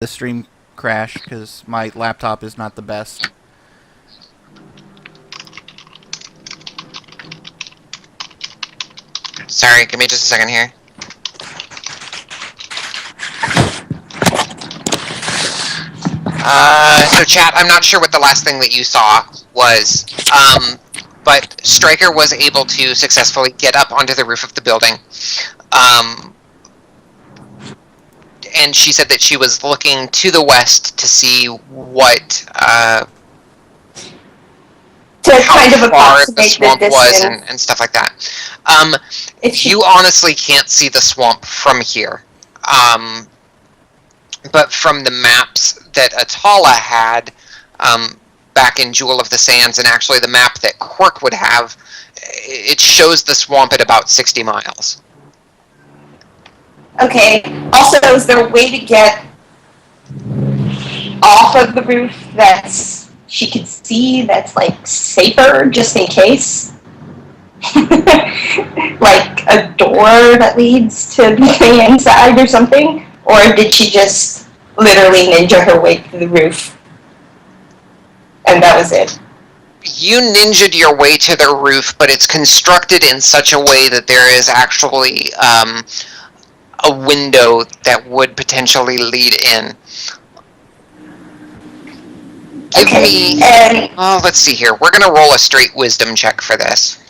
the stream crash because my laptop is not the best. Sorry, give me just a second here. So chat, I'm not sure what the last thing that you saw was, but Stryker was able to successfully get up onto the roof of the building. And she said that she was looking to the west to see what, how far the swamp was and stuff like that. You honestly can't see the swamp from here. But from the maps that Atala had back in Jewel of the Sands, and actually the map that Quirk would have, it shows the swamp at about 60 miles. Okay. Also, is there a way to get off of the roof that's she could see that's like safer, just in case? Like a door that leads to the inside or something? Or did she just literally ninja her way to the roof? And that was it? You ninja'd your way to the roof, but it's constructed in such a way that there is actually a window that would potentially lead in. Give me... Oh, let's see here. We're going to roll a straight wisdom check for this.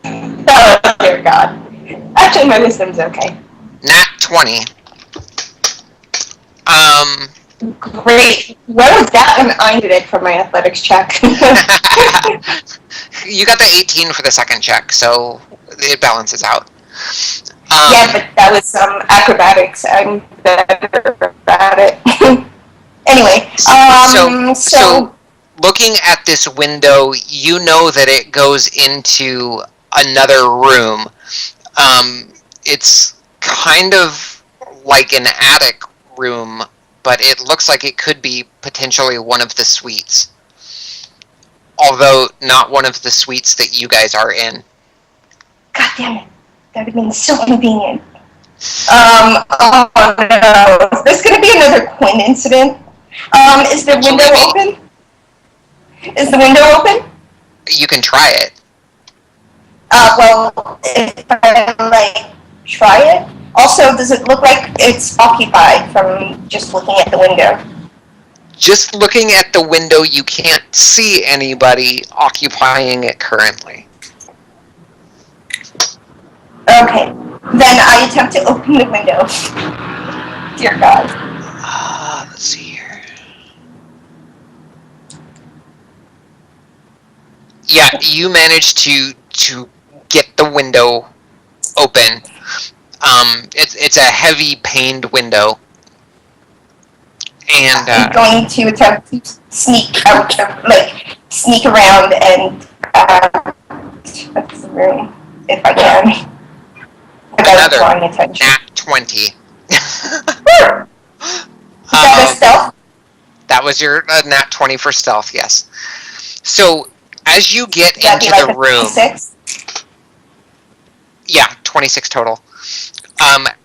Oh, dear God. Actually, my wisdom's okay. Nat 20. Great. Where was that when I did it for my athletics check? You got the 18 for the second check, so it balances out. Yeah, but that was some acrobatics. I'm better at it. Anyway, so looking at this window, you know that it goes into another room. It's kind of like an attic room, but it looks like it could be potentially one of the suites. Although not one of the suites that you guys are in. God damn it. That would have been so convenient. Oh no. Is this going to be another Quinn incident? Is the window open? Is the window open? You can try it. Well, if I, try it? Also, does it look like it's occupied from just looking at the window? Just looking at the window, you can't see anybody occupying it currently. Okay. Then I attempt to open the window. Dear God. Let's see here. Yeah, you managed to get the window open. It's a heavy paned window. And I'm going to attempt to sneak out, sneak around and the room, if I can. Another nat 20. Is that a stealth? That was your nat 20 for stealth, yes. So, as you get into the room... 26? Yeah, 26 total.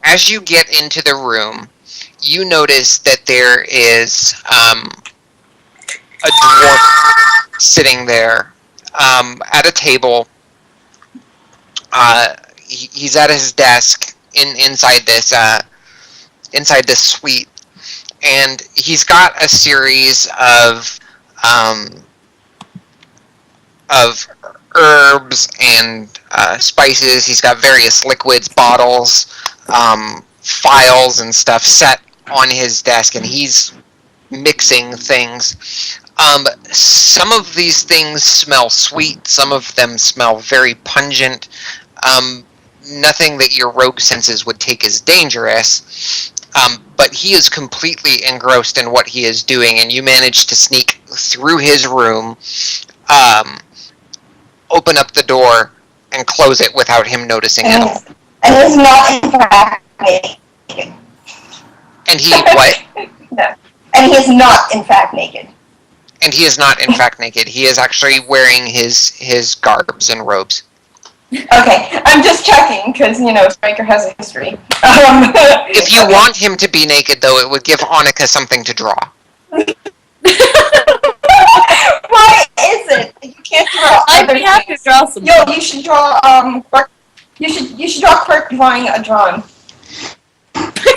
As you get into the room, you notice that there is a dwarf sitting there at a table. He's at his desk inside this suite, and he's got a series of herbs and spices. He's got various liquids, bottles, files and stuff set on his desk, and he's mixing things. Some of these things smell sweet, some of them smell very pungent. Nothing that your rogue senses would take as dangerous, but he is completely engrossed in what he is doing, and you manage to sneak through his room, open up the door, and close it without him noticing at all. And he's not in fact naked. And he what? No. And he is not in fact naked. And he is not in fact naked. He is actually wearing his garbs and robes. Okay, I'm just checking, because, Striker has a history. If you want him to be naked, though, it would give Annika something to draw. Why is it? You can't draw I'd other be happy to things. draw some. Yo, you should draw, you should draw Kirk drawing a drawing.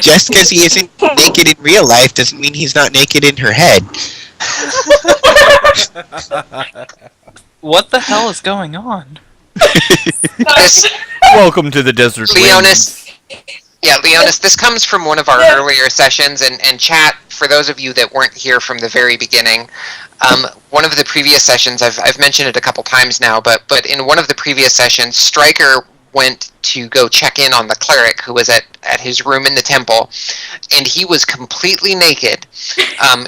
Just because he isn't naked in real life doesn't mean he's not naked in her head. What the hell is going on? This, Welcome to the desert. Leonis, Leonis, this comes from one of our earlier sessions, and chat, for those of you that weren't here from the very beginning, one of the previous sessions, I've mentioned it a couple times now, but in one of the previous sessions, Stryker went to go check in on the cleric who was at his room in the temple, and he was completely naked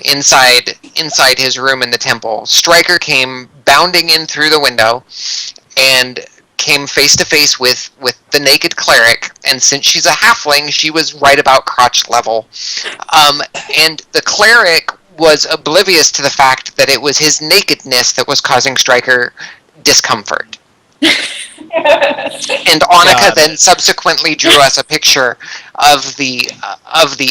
inside his room in the temple. Stryker came bounding in through the window and came face to face with the naked cleric, and since she's a halfling, she was right about crotch level. And the cleric was oblivious to the fact that it was his nakedness that was causing Stryker discomfort. And Annika then subsequently drew us a picture of the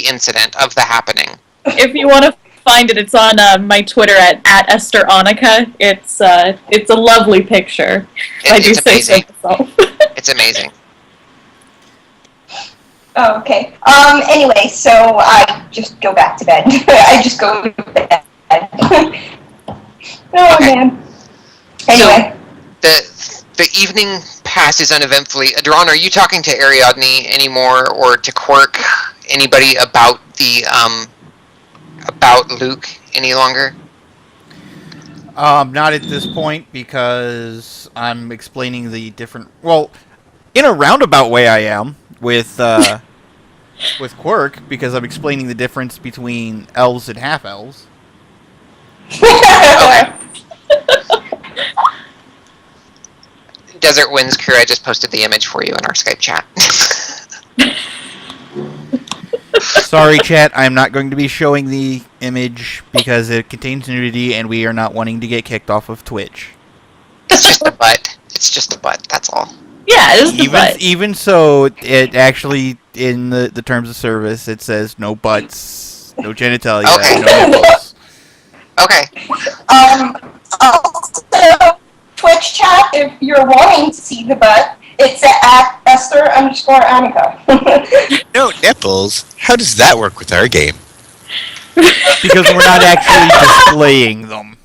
incident, of the happening. If you want to find it, it's on my Twitter at Esther Annika. It's a lovely picture. I do It's say so amazing. myself. It's amazing. Oh, okay. Anyway, so I just go back to bed. I just go to bed. Oh, Okay. man. Anyway. The evening passes uneventfully. Adron, are you talking to Ariadne anymore, or to Quirk? Anybody about about Luke any longer? Not at this point, because I'm explaining the different. Well, in a roundabout way, I am with Quirk, because I'm explaining the difference between elves and half elves. Okay. Desert Winds crew, I just posted the image for you in our Skype chat. Sorry, chat. I'm not going to be showing the image because it contains nudity, and we are not wanting to get kicked off of Twitch. It's just a butt. It's just a butt. That's all. Yeah, it is the butt. Even so, it actually, in the terms of service, it says no butts, no genitalia, Okay. no nipples. Okay. Also, Twitch chat, if you're wanting to see the butt, it's at Esther_Annika. No nipples? How does that work with our game? Because we're not actually displaying them.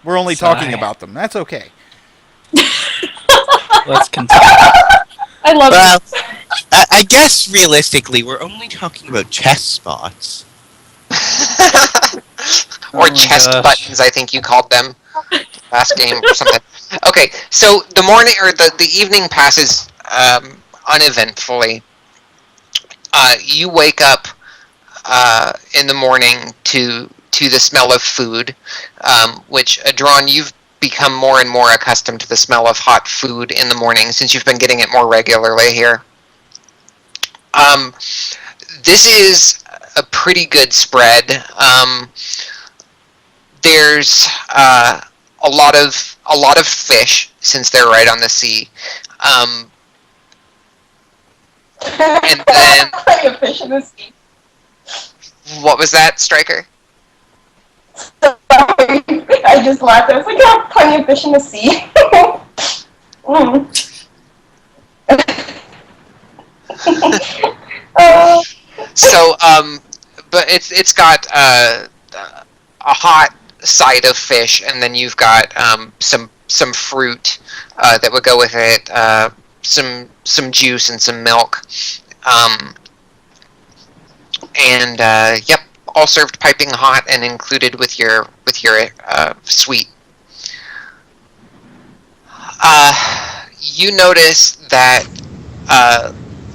We're only talking Sigh. about them. That's okay. Let's continue. I love Well, it. I guess realistically, we're only talking about chest spots. Or Oh my chest gosh. buttons, I think you called them last game or something. Okay, so the morning or the evening passes uneventfully. You wake up in the morning to the smell of food, which, Adron, you've become more and more accustomed to the smell of hot food in the morning since you've been getting it more regularly here. This is a pretty good spread. There's a lot of fish since they're right on the sea. And then Plenty of fish in the sea. what was that, Stryker? Sorry. I just laughed. I was like, oh, plenty of fish in the sea. Mm. So, but it's got a hot side of fish, and then you've got some fruit that would go with it, some juice and some milk, and yep, all served piping hot and included with your sweet. You notice that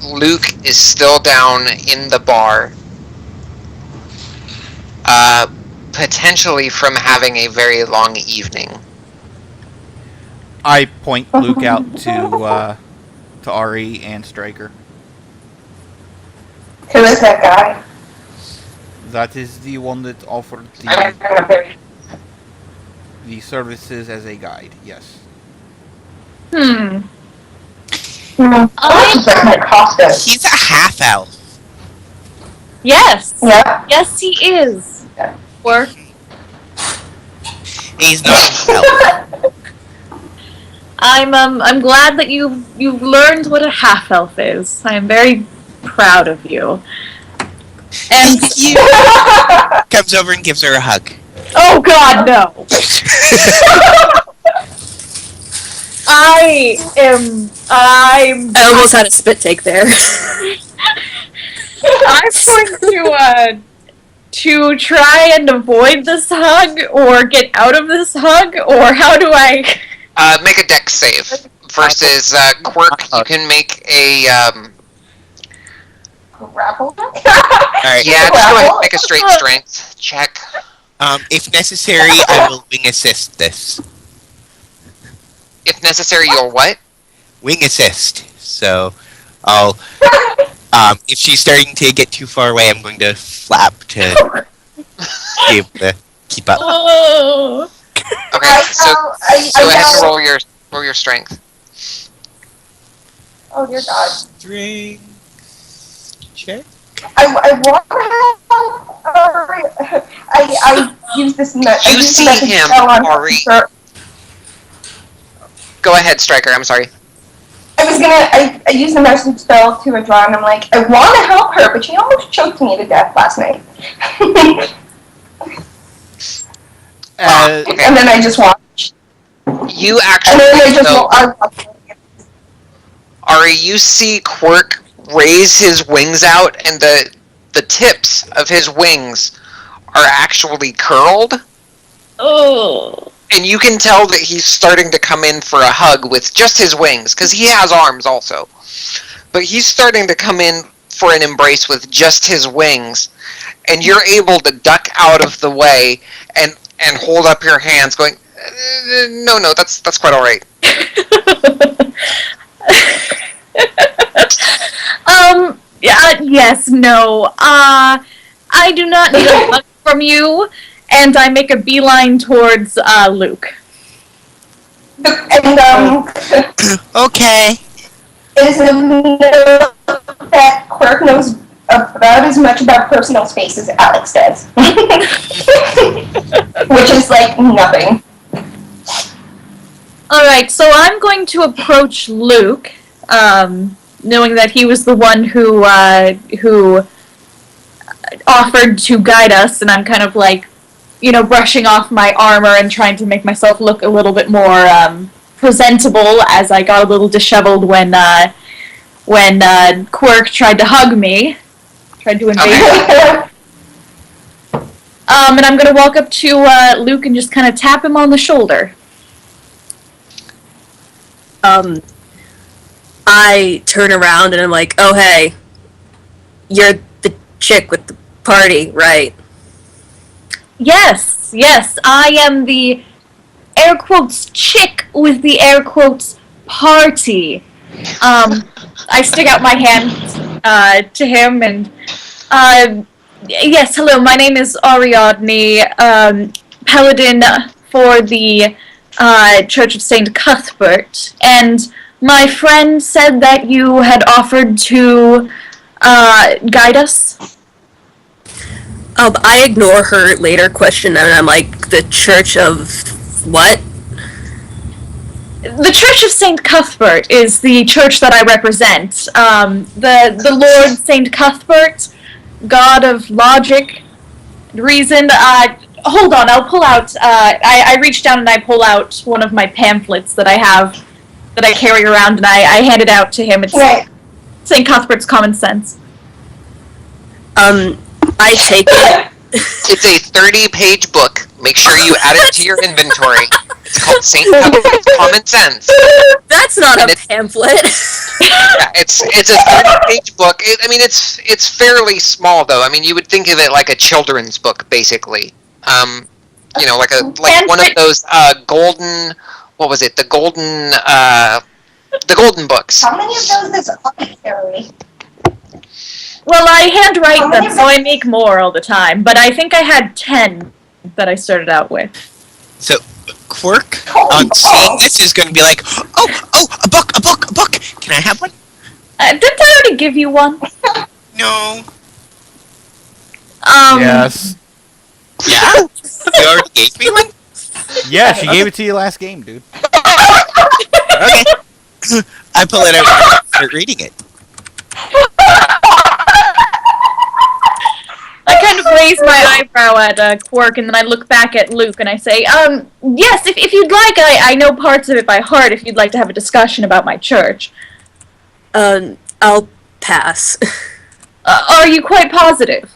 Luke is still down in the bar, potentially from having a very long evening. I point Luke out to Ari and Stryker. Who is that guy? That is the one that offered the services as a guide. Yes. How much is that going to cost us? He's a half elf. Yes. Yeah. Yes, he is. Or He's not an elf. I'm glad that you've learned what a half elf is. I am very proud of you. And Comes over and gives her a hug. oh God, no! I'm I almost had a spit take there. I'm going to try and avoid this hug or get out of this hug, or how do I? Make a dex save. Versus Quirk, you can make a Grapple? Alright. yeah. Just go ahead and make a straight strength check. If necessary, I will wing assist this. If necessary, you'll what? Wing assist. So, I'll... if she's starting to get too far away, I'm going to flap to be able to keep up. Oh. Okay, so go ahead and roll your strength. Oh dear God. Strength check. I want to help. I use this. You see him, Ari. Go ahead, Striker. I'm sorry. I used the message spell to withdraw, and I'm like, I want to help her, but she almost choked me to death last night. Okay. And then I just watched. You And then I just actually, Ari, you see Quirk raise his wings out, and the tips of his wings are actually curled. Oh. And you can tell that he's starting to come in for a hug with just his wings, because he has arms also. But he's starting to come in for an embrace with just his wings, and you're able to duck out of the way and hold up your hands, going, no, that's quite all right. Yes, no. I do not need a hug from you, and I make a beeline towards Luke. And Okay. is that Quirk knows about as much about personal space as Alex does, which is like nothing. All right, so I'm going to approach Luke, knowing that he was the one who offered to guide us, and I'm kind of like, brushing off my armor and trying to make myself look a little bit more presentable, as I got a little disheveled when Quirk tried to hug me, tried to invade me. And I'm going to walk up to Luke and just kind of tap him on the shoulder. I turn around and I'm like, oh hey, you're the chick with the party, right? Yes, I am the air quotes chick with the air quotes party. I stick out my hand to him and yes, hello, my name is Ariadne, paladin for the Church of St. Cuthbert, and my friend said that you had offered to guide us. I ignore her later question and I'm like, the Church of what? The Church of St. Cuthbert is the church that I represent. The Lord St. Cuthbert, god of logic, reason. Hold on, I'll pull out. I reach down and I pull out one of my pamphlets that I have, that I carry around, and I hand it out to him. It's St. Cuthbert's Common Sense. I take it. It's a 30-page book. Make sure you add it to your inventory. It's called St. Cuthbert's Common Sense. That's not a pamphlet. Yeah, it's a 30-page book. It's fairly small though. I mean, you would think of it like a children's book, basically. Like one of those golden. What was it? The golden books. How many of those is arbitrary? Well, I handwrite them, so I make more all the time, but I think I had 10 that I started out with. So, Quirk, on seeing this, is going to be like, oh, a book. Can I have one? Didn't I already give you one? No. Yes. Yeah? You already gave me one? Yeah, she gave it to you last game, dude. Okay. I pull it out and start reading it. I kind of raise my eyebrow at Quark, and then I look back at Luke, and I say, yes, if you'd like, I know parts of it by heart, if you'd like to have a discussion about my church. I'll pass. Are you quite positive?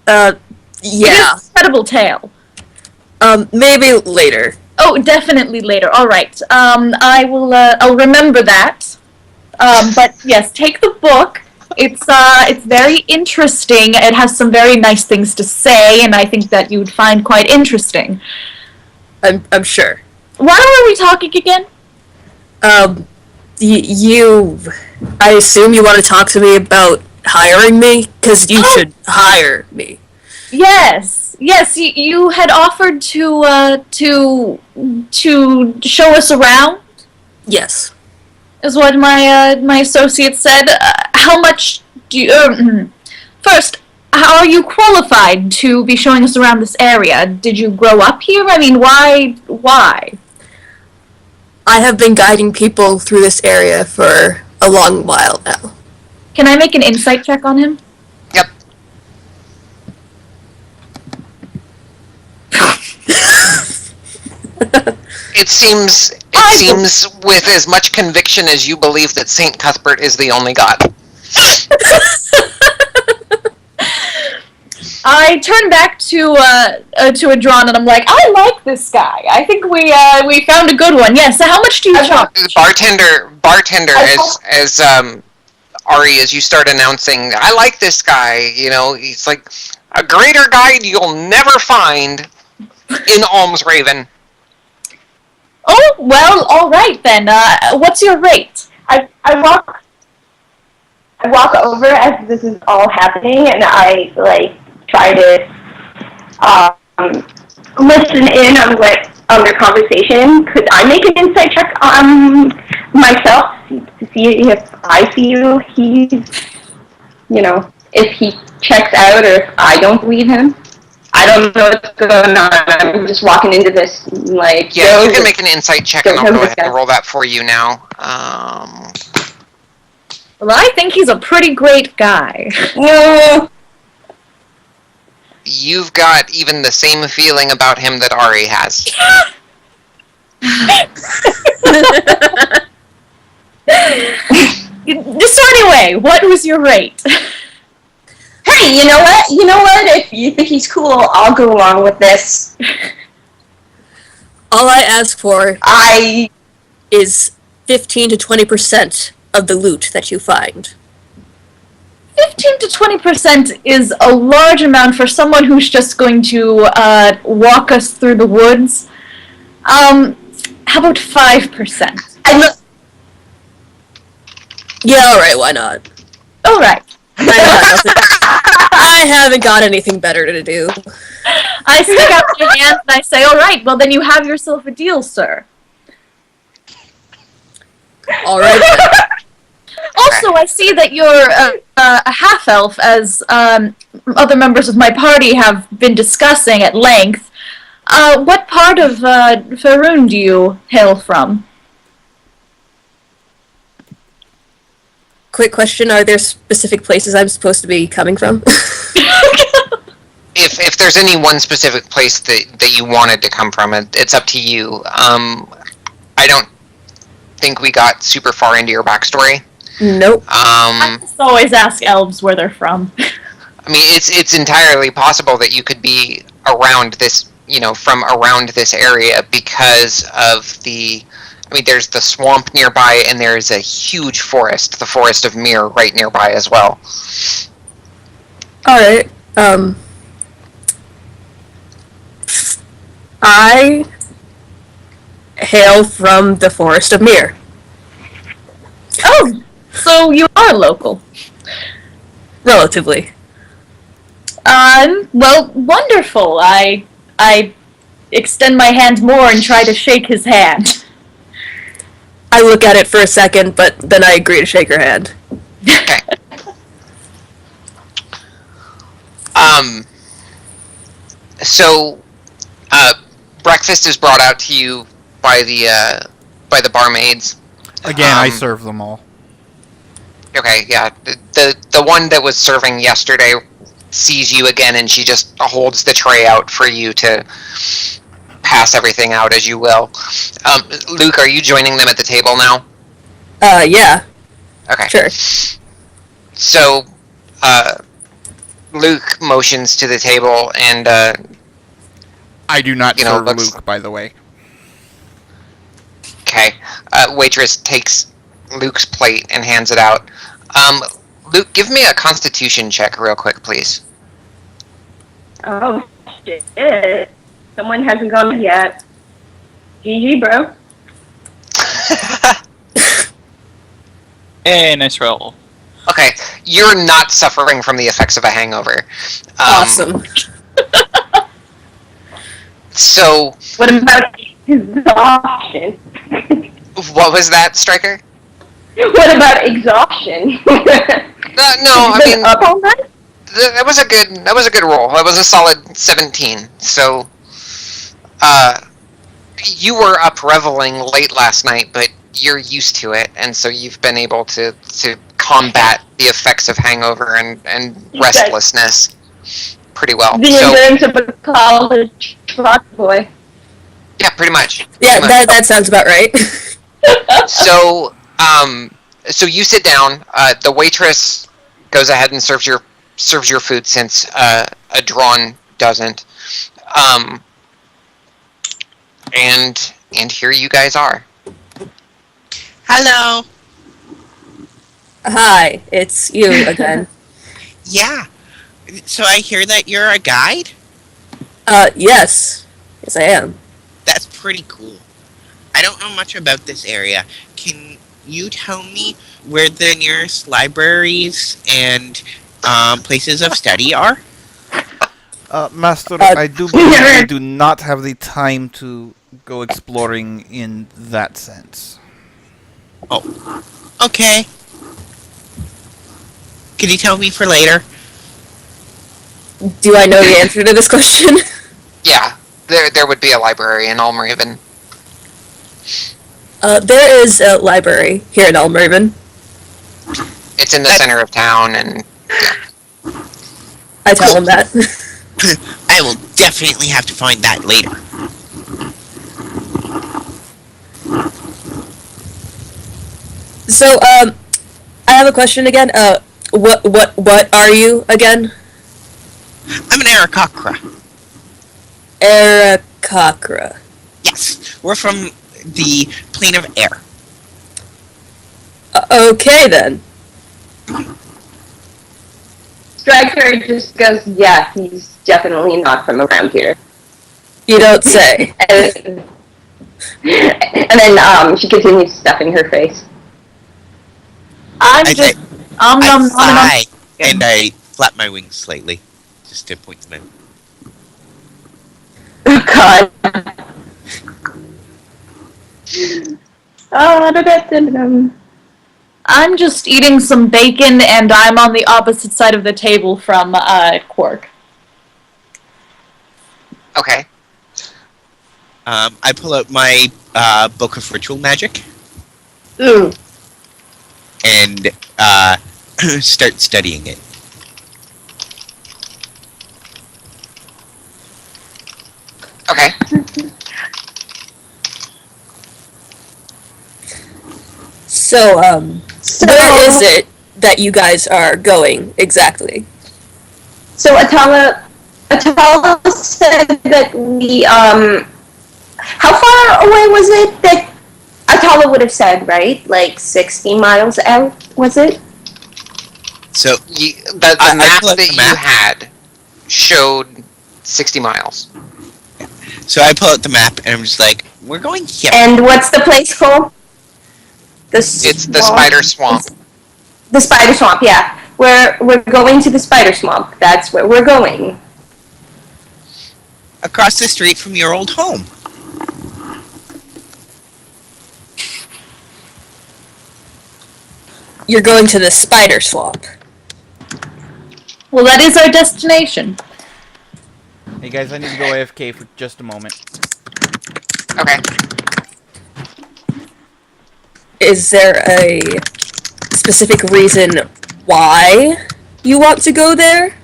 Yeah. It is an incredible tale. Maybe later. Oh, definitely later. All right. I will. I'll remember that. But yes, take the book. It's very interesting. It has some very nice things to say, and I think that you would find quite interesting. I'm sure. Why were we talking again? I assume you want to talk to me about hiring me? Because you should hire me. Yes, you had offered to show us around. Yes. Is what my associate said. How much do you... first, how are you qualified to be showing us around this area? Did you grow up here? I mean, why? I have been guiding people through this area for a long while now. Can I make an insight check on him? Yep. It seems with as much conviction as you believe that Saint Cuthbert is the only god. I turn back to Adron and I'm like, I like this guy. I think we found a good one. Yes. So how much do you charge? Bartender, as Ari, as you start announcing, I like this guy. You know, he's like a greater guide you'll never find in Almsraven. Oh well, all right then. What's your rate? I walk over as this is all happening, and I try to listen in on their conversation. Could I make an insight check on myself to see if I feel he's, if he checks out or if I don't believe him? I don't know what's going on. I'm just walking into this Yeah, you can make an insight check, and I'll go ahead and roll that for you now. Well, I think he's a pretty great guy. You've got even the same feeling about him that Ari has. So anyway, what was your rate? Hey, you know what? If you think he's cool, I'll go along with this. All I ask for is 15 to 20% of the loot that you find. 15 to 20% is a large amount for someone who's just going to walk us through the woods. How about 5%? Yeah, alright, why not? Alright. I haven't got anything better to do. I stick out my hand and I say, alright, well then you have yourself a deal, sir. Alright. Also, I see that you're a half-elf, as other members of my party have been discussing at length. What part of Faerun do you hail from? Quick question, are there specific places I'm supposed to be coming from? If there's any one specific place that you wanted to come from, it's up to you. I don't think we got super far into your backstory. Nope. I just always ask elves where they're from. I mean, it's entirely possible that you could be around this, from around this area because of there's the swamp nearby, and there's a huge forest, the Forest of Mir, right nearby as well. Alright, I hail from the Forest of Mir. Oh, so you are local. Relatively. Well, wonderful. extend my hand more and try to shake his hand. I look at it for a second, but then I agree to shake her hand. Okay. So, breakfast is brought out to you by the barmaids. Again, I serve them all. Okay, yeah. The one that was serving yesterday sees you again, and she just holds the tray out for you to pass everything out as you will. Luke, are you joining them at the table now? Yeah. Okay. Sure. So, Luke motions to the table, and I do not serve looks... Luke, by the way. Okay. Waitress takes Luke's plate and hands it out. Luke, give me a Constitution check real quick, please. Oh, shit. Someone hasn't gone yet. GG, bro. Hey, nice roll. Okay, you're not suffering from the effects of a hangover. Awesome. So... What about exhaustion? What was that, Stryker? What about exhaustion? No, I mean... Up all night? That was a good roll. That was a solid 17. So, you were up reveling late last night, but you're used to it, and so you've been able to combat the effects of hangover and restlessness pretty well. The endurance of a college rock boy. Yeah, pretty much. Yeah, Pretty much. that sounds about right. So, so you sit down. The waitress goes ahead and serves your food since a drawn doesn't. And here you guys are. Hello. Hi, it's you again. Yeah. So I hear that you're a guide? Yes. Yes, I am. That's pretty cool. I don't know much about this area. Can you tell me where the nearest libraries and places of study are? Master, I do believe we do not have the time to go exploring in that sense. Oh, okay. Can you tell me for later? Do I know the answer to this question? Yeah, there would be a library in Almraven. There is a library here in Elmraven. It's in the center of town, and yeah. I tell him that. I will definitely have to find that later. So, I have a question again. What are you again? I'm an Aarakocra. Aarakocra. Yes, we're from the plane of air. Okay then. Striker just goes, yeah, he's definitely not from around here. You don't say. And then she continues stuffing her face. I'm I just I fly, and I flap my wings slightly, just to point them out. God. I'm just eating some bacon, and I'm on the opposite side of the table from Quark. Okay. I pull out my book of ritual magic Ooh. and start studying it. Okay. So, where is it that you guys are going exactly? So Atala said that we how far away was it that Atala would have said, right? Like 60 miles out, was it? So The I map pull out that the you map. had showed 60 miles. So I pull out the map, and I'm just like, we're going here. And what's the place called? It's the Spider Swamp. The Spider Swamp, yeah. We're going to the Spider Swamp. That's where we're going. across the street from your old home. You're going to the spider swamp. Well, that is our destination. Hey guys, I need to go AFK for just a moment. Okay. Is there a specific reason why you want to go there?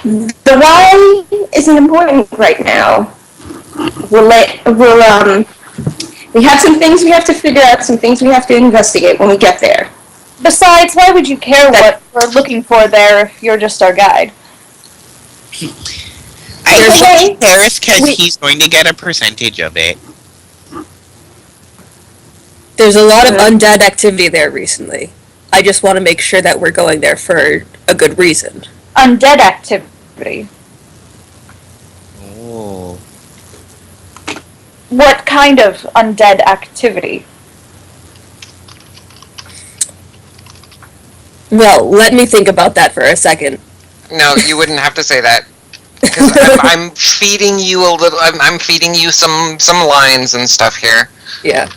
The why isn't important right now. We have some things we have to figure out, some things we have to investigate when we get there. Besides, why would you care what we're looking for there if you're just our guide? I Okay. think he cares because We- he's going to get a percentage of it. There's a lot of undead activity there recently. I just want to make sure that we're going there for a good reason. Undead activity. Oh. What kind of undead activity? Well, let me think about that for a second. No, you wouldn't have to say that. Because I'm feeding you a little. I'm feeding you some lines and stuff here. Yeah.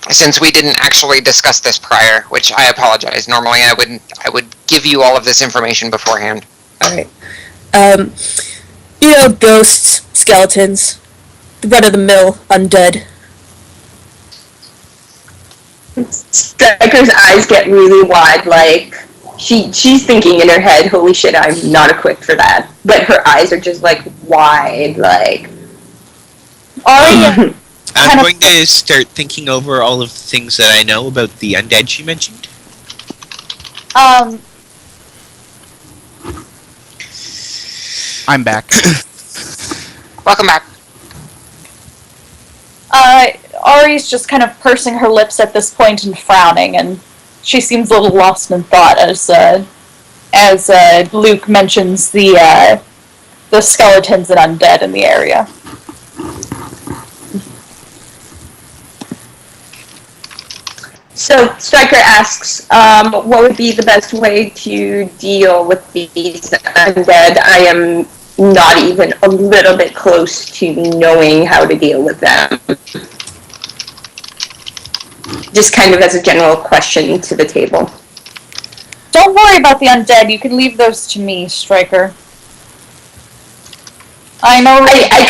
Since we didn't actually discuss this prior, which I apologize. Normally, I would give you all of this information beforehand. Alright. Ghosts, skeletons, the run-of-the-mill undead. Striker's eyes get really wide, like she's thinking in her head, "Holy shit, I'm not equipped for that." But her eyes are just like wide, like. Arya, I'm going to start thinking over all of the things that I know about the undead she mentioned. I'm back. Welcome back. Ari's just kind of pursing her lips at this point and frowning, and she seems a little lost in thought as Luke mentions the skeletons and undead in the area. So Striker asks, what would be the best way to deal with these undead? I am not even a little bit close to knowing how to deal with them. Just kind of as a general question to the table. Don't worry about the undead. You can leave those to me, Striker. I know. I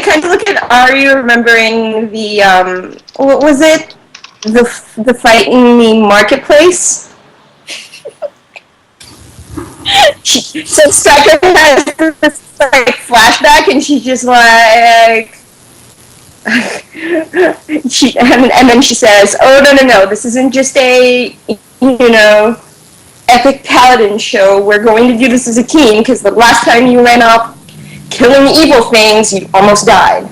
kind of look at Ari, remembering the what was it? The fight in the marketplace. So Striker has this like flashback, and she's just like, and then she says, "Oh no! This isn't just a epic paladin show. We're going to do this as a team because the last time you ran off killing evil things, you almost died."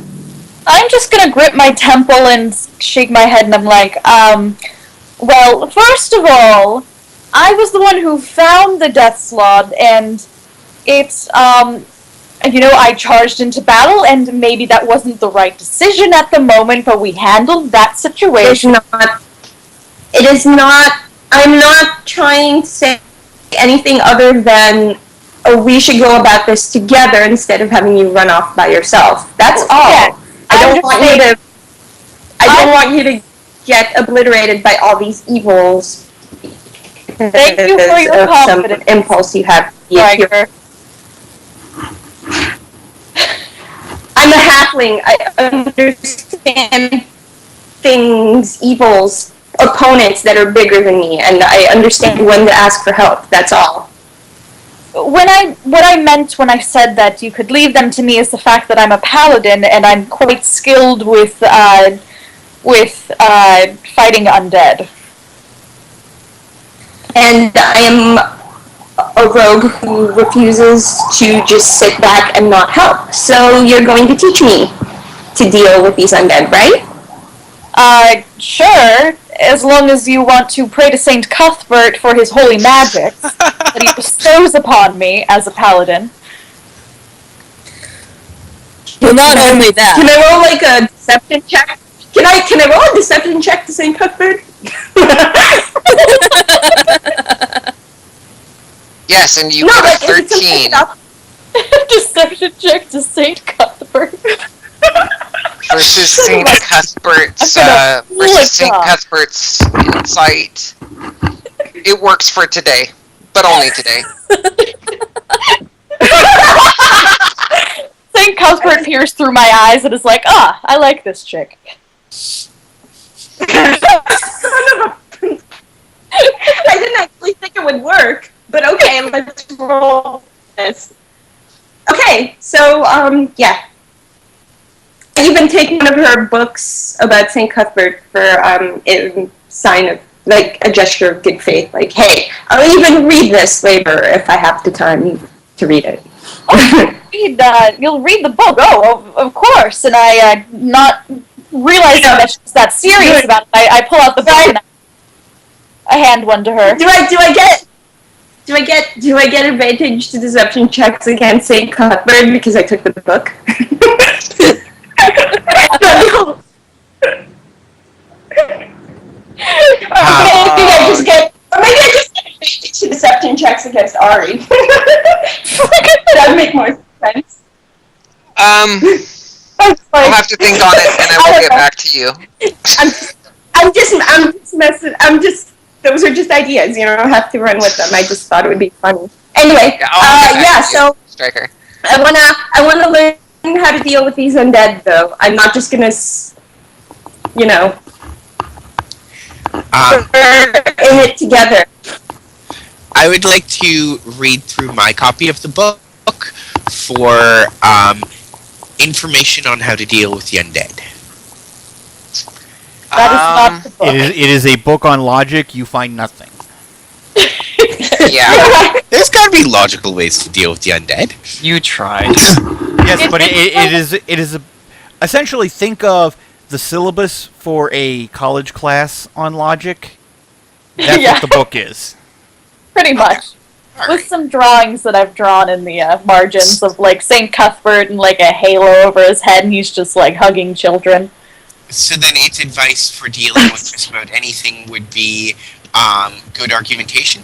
I'm just gonna grip my temple and shake my head, and I'm like, well, first of all, I was the one who found the Death Slot, and it's, I charged into battle, and maybe that wasn't the right decision at the moment, but we handled that situation. It is not, I'm not trying to say anything other than, oh, we should go about this together instead of having you run off by yourself. That's all. Yeah. I don't want you to get obliterated by all these evils. Thank you for your confidence. Some impulse you have. Striker. I'm a halfling. I understand things, evils, opponents that are bigger than me, and I understand when to ask for help. That's all. What I meant when I said that you could leave them to me is the fact that I'm a paladin and I'm quite skilled with fighting undead. And I am a rogue who refuses to just sit back and not help. So you're going to teach me to deal with these undead, right? Sure, as long as you want to pray to Saint Cuthbert for his holy magic that he bestows upon me as a paladin. Well, not only that. Can I roll like a deception check? Can I roll a deception check to Saint Cuthbert? Yes, and you No, got a like, if it's something 13 about- Deception check to Saint Cuthbert. versus Saint Cuthbert's I'm gonna versus Saint flip Cuthbert's insight. It works for today, but only today. Saint Cuthbert peers through my eyes and is like, I like this chick. I didn't actually think it would work, but okay, let's roll this. Okay, so, yeah. I even taken one of her books about St. Cuthbert for, in sign of, like, a gesture of good faith. Like, hey, I'll even read this later if I have the time to read it. You'll read the book. Oh, of course. And I, not realizing that she's that serious about it, I pull out the book and I hand one to her. Do I get advantage to deception checks against St. Cuthbert because I took the book? Maybe I just get advantage to deception checks against Ari. That would make more sense. I'll have to think on it, and I will get back to you. I'm just messing. Those are just ideas. You don't have to run with them. I just thought it would be funny. Anyway, so Striker. I wanna learn how to deal with these undead, though. I'm not just gonna, in it together. I would like to read through my copy of the book for information on how to deal with the undead. That is not the book. It is a book on logic. You find nothing. Yeah. There's gotta be logical ways to deal with the undead. You tried. Yes, but it is essentially think of the syllabus for a college class on logic. That's Yeah. what the book is. Pretty much. All With right. some drawings that I've drawn in the margins of, like, St. Cuthbert and, like, a halo over his head, and he's just, like, hugging children. So then its advice for dealing with just about anything would be good argumentation.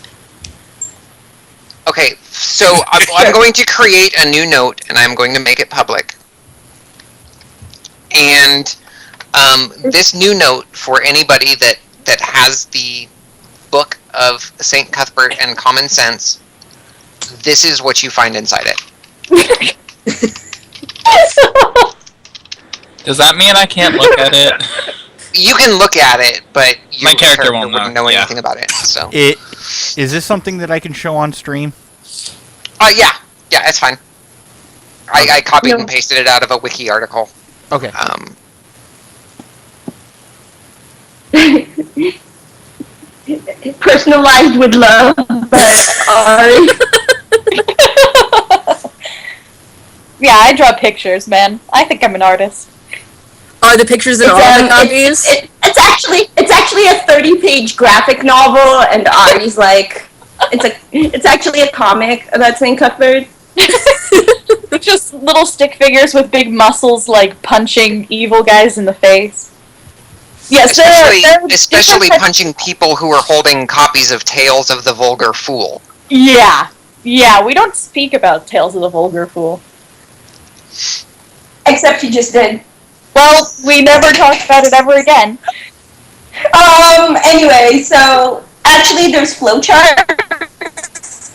Okay, so I'm going to create a new note, and I'm going to make it public. And this new note, for anybody that has the book of St. Cuthbert and Common Sense, this is what you find inside it. Does that mean I can't look at it? You can look at it, but your My character won't wouldn't know, know yeah. anything about it. So, Is this something that I can show on stream? yeah, it's fine. I copied and pasted it out of a wiki article. Okay. Personalized with love, but Ari. Yeah, I draw pictures, man. I think I'm an artist. Are the pictures in all the copies? It's actually a 30-page graphic novel, and Ari's like, it's actually a comic about St. Cuthbert. Just little stick figures with big muscles, like, punching evil guys in the face. Yes, Especially punching people who are holding copies of Tales of the Vulgar Fool. Yeah, we don't speak about Tales of the Vulgar Fool. Except you just did. Well, we never talked about it ever again. Anyway, so actually there's flowcharts.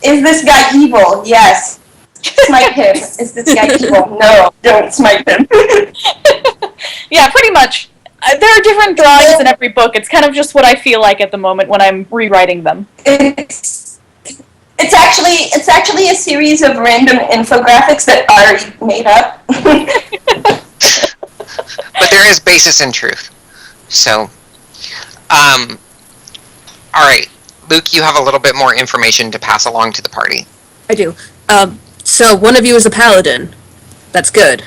Is this guy evil? Yes. Smite him. Is this guy evil? No, don't smite him. Yeah, pretty much. There are different drawings in every book. It's kind of just what I feel like at the moment when I'm rewriting them. It's actually a series of random infographics that Ari made up. But there is basis in truth. So, alright. Luke, you have a little bit more information to pass along to the party. I do. So one of you is a paladin. That's good.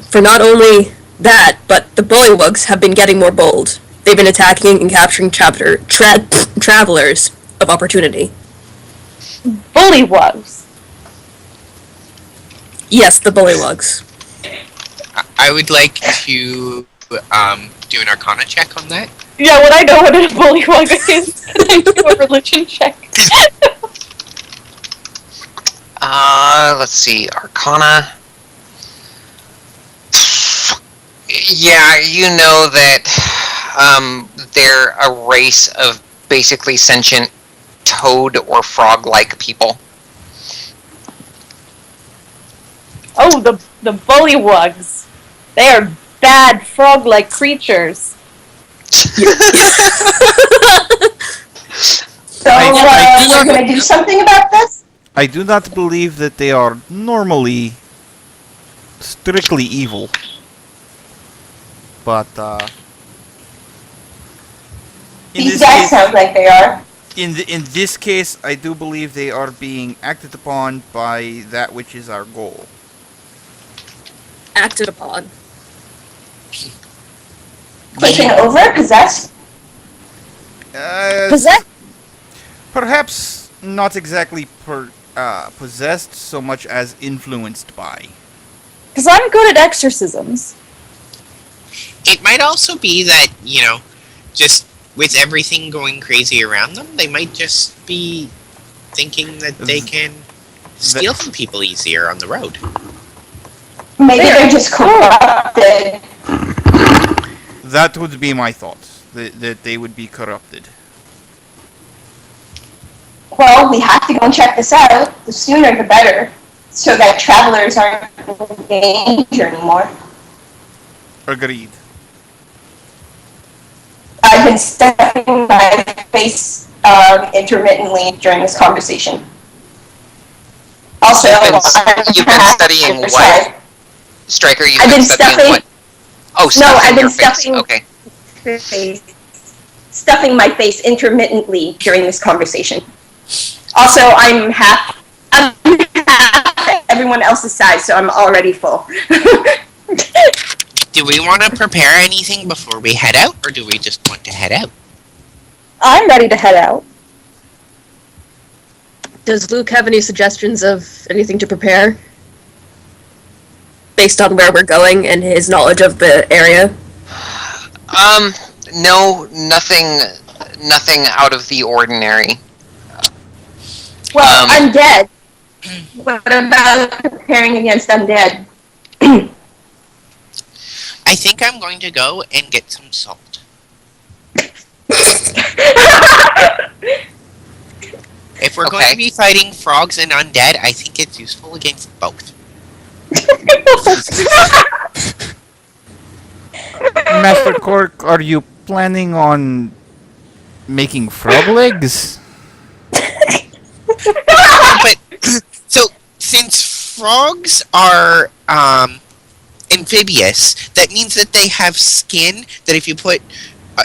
For not only that, but the bullywugs have been getting more bold. They've been attacking and capturing travelers of opportunity. Bullywugs. Yes, the bullywugs. I would like to do an Arcana check on that. Yeah, would I know what a bullywug is? Can I do a religion check? let's see, Arcana. Yeah, you know that they're a race of basically sentient toad or frog-like people. Oh, the bullywugs. They are bad frog-like creatures. So we're going to do something about this? I do not believe that they are normally strictly evil. But, These guys sound like they are. in this case, I do believe they are being acted upon by that which is our goal. Acted upon. Taken over? Possessed? Possessed? Perhaps not exactly possessed so much as influenced by. Because I'm good at exorcisms. It might also be that, just with everything going crazy around them, they might just be thinking that they can steal from people easier on the road. Maybe they're just corrupted. That would be my thoughts. That they would be corrupted. Well, we have to go and check this out. The sooner the better. So that travelers aren't in danger anymore. Agreed. I've been stuffing my face intermittently during this conversation. Also, You've been studying what? Striker, you've been studying what? Oh, I've been your face. stuffing Okay. stuffing my face intermittently during this conversation. Also, I'm half everyone else's size, so I'm already full. Do we want to prepare anything before we head out, or do we just want to head out? I'm ready to head out. Does Luke have any suggestions of anything to prepare? Based on where we're going and his knowledge of the area? No, nothing out of the ordinary. Well, undead. What about preparing against undead? I think I'm going to go and get some salt. If we're going to be fighting frogs and undead, I think it's useful against both. Master Cork, are you planning on making frog legs? But so since frogs are amphibious, that means that they have skin that if you put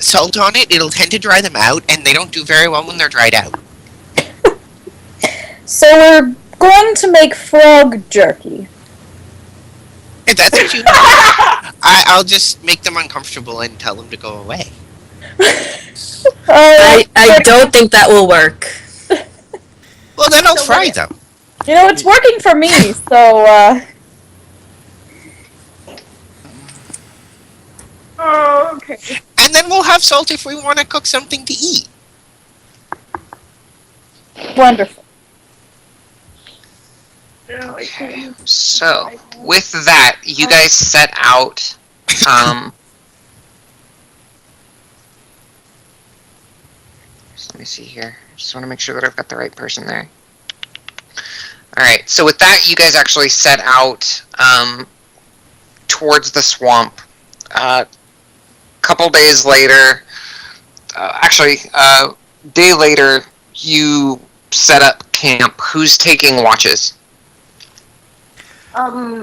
salt on it, it'll tend to dry them out, and they don't do very well when they're dried out. So we're going to make frog jerky. If that's what you want, I'll just make them uncomfortable and tell them to go away. I don't think that will work. Well, then I'll fry them. You know, it's working for me, so, Oh, okay. And then we'll have salt if we want to cook something to eat. wonderful. Okay. So, with that, you guys set out. Let me see here. Just want to make sure that I've got the right person there. Alright, so with that, you guys actually set out towards the swamp. Couple days later, day later, you set up camp. Who's taking watches? I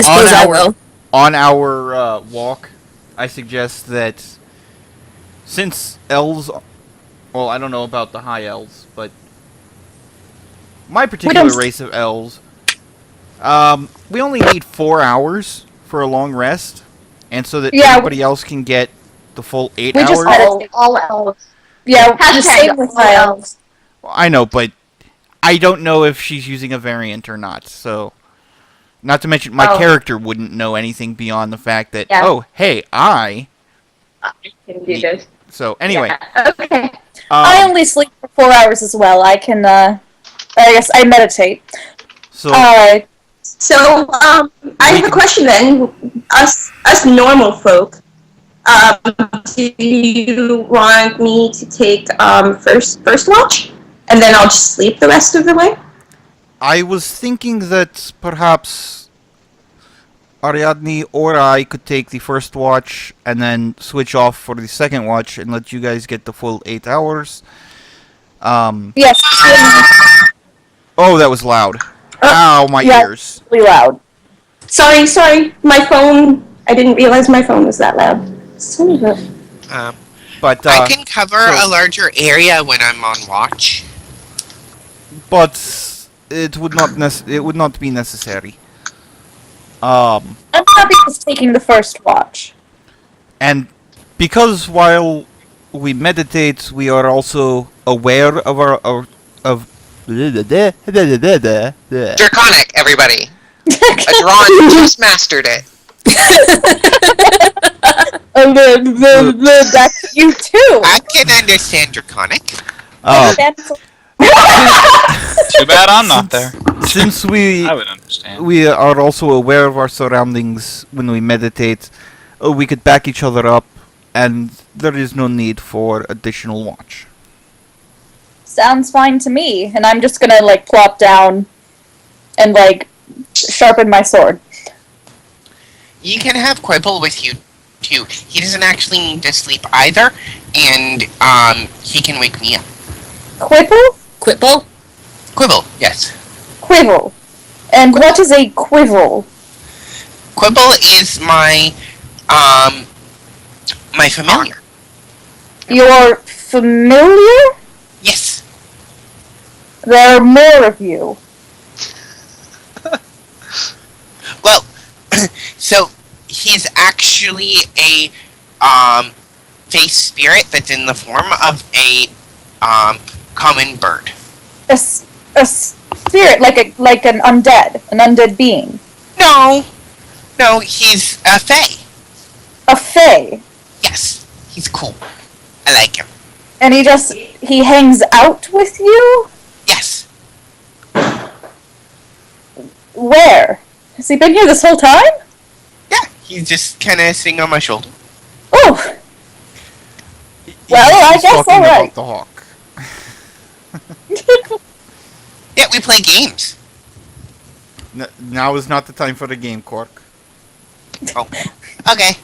suppose I will. On our walk, I suggest that since elves, well, I don't know about the high elves, but my particular race of elves, we only need 4 hours for a long rest, and so that everybody else can get the full 8 hours. Just all elves. Yeah, the same with all elves. Well, I know, but I don't know if she's using a variant or not, so... Not to mention, my character wouldn't know anything beyond the fact that, oh, hey, I can do this. So, anyway. Yeah. Okay. I only sleep for 4 hours as well. I can, I guess I meditate. So I have a question then. Us normal folk, do you want me to take first watch, and then I'll just sleep the rest of the way? I was thinking that perhaps Ariadne or I could take the first watch and then switch off for the second watch and let you guys get the full 8 hours. Yes, Oh, that was loud. Ow, my yeah. ears. really loud. Sorry, my phone. I didn't realize my phone was that loud. Son of a... But I can cover a larger area when I'm on watch. but it would not be necessary. I'm happy with taking the first watch. And because while we meditate, we are also aware of Draconic, everybody. Adron just mastered it. That's you too. I can understand Draconic. Too bad I'm not there. Since we I would understand. we are also aware of our surroundings when we meditate, we could back each other up, and there is no need for additional watch. Sounds fine to me. And I'm just gonna like plop down and like sharpen my sword. You can have Quibble with you too. He doesn't actually need to sleep either, and he can wake me up. Quibble? Quipple? Quibble, yes. Quibble. And what is a quibble? Quibble is my my familiar. You're familiar? Yes. There are more of you. Well, so he's actually a face spirit that's in the form of a common bird. A spirit, like an undead being. No, he's a fae. A fae. Yes, he's cool. I like him. And he hangs out with you? Yes. Where? Has he been here this whole time? Yeah, he's just kind of sitting on my shoulder. Oh. Well, I He's guess talking alright. about the hawk. Yeah, we play games. Now is not the time for the game, Cork. Oh, okay.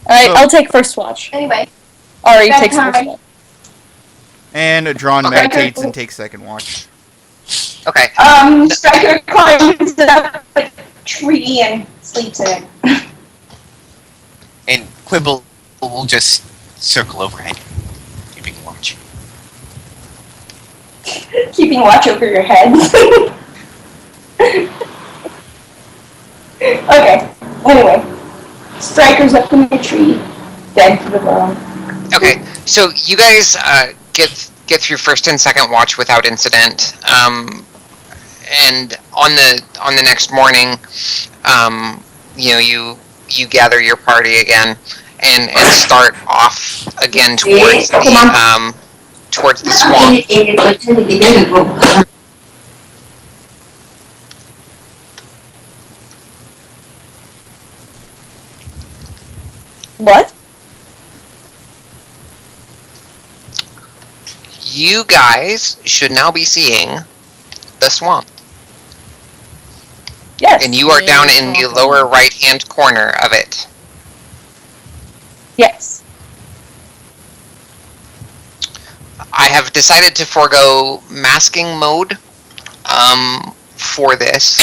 Alright, So- I'll take first watch. Anyway. Ari That's takes first fine. watch. And Drawn Okay. meditates and takes second watch. Okay. Striker climbs up a tree and sleeps in it. And Quibble will just circle overhead, keeping watch. Keeping watch over your head. Okay. Anyway. Striker's up in the tree, dead to the bone. Okay. So you guys get through first and second watch without incident. And on the next morning, you gather your party again and start off again towards the swamp. What? You guys should now be seeing the swamp. Yes. And you are down in the lower right-hand corner of it. Yes. I have decided to forego masking mode for this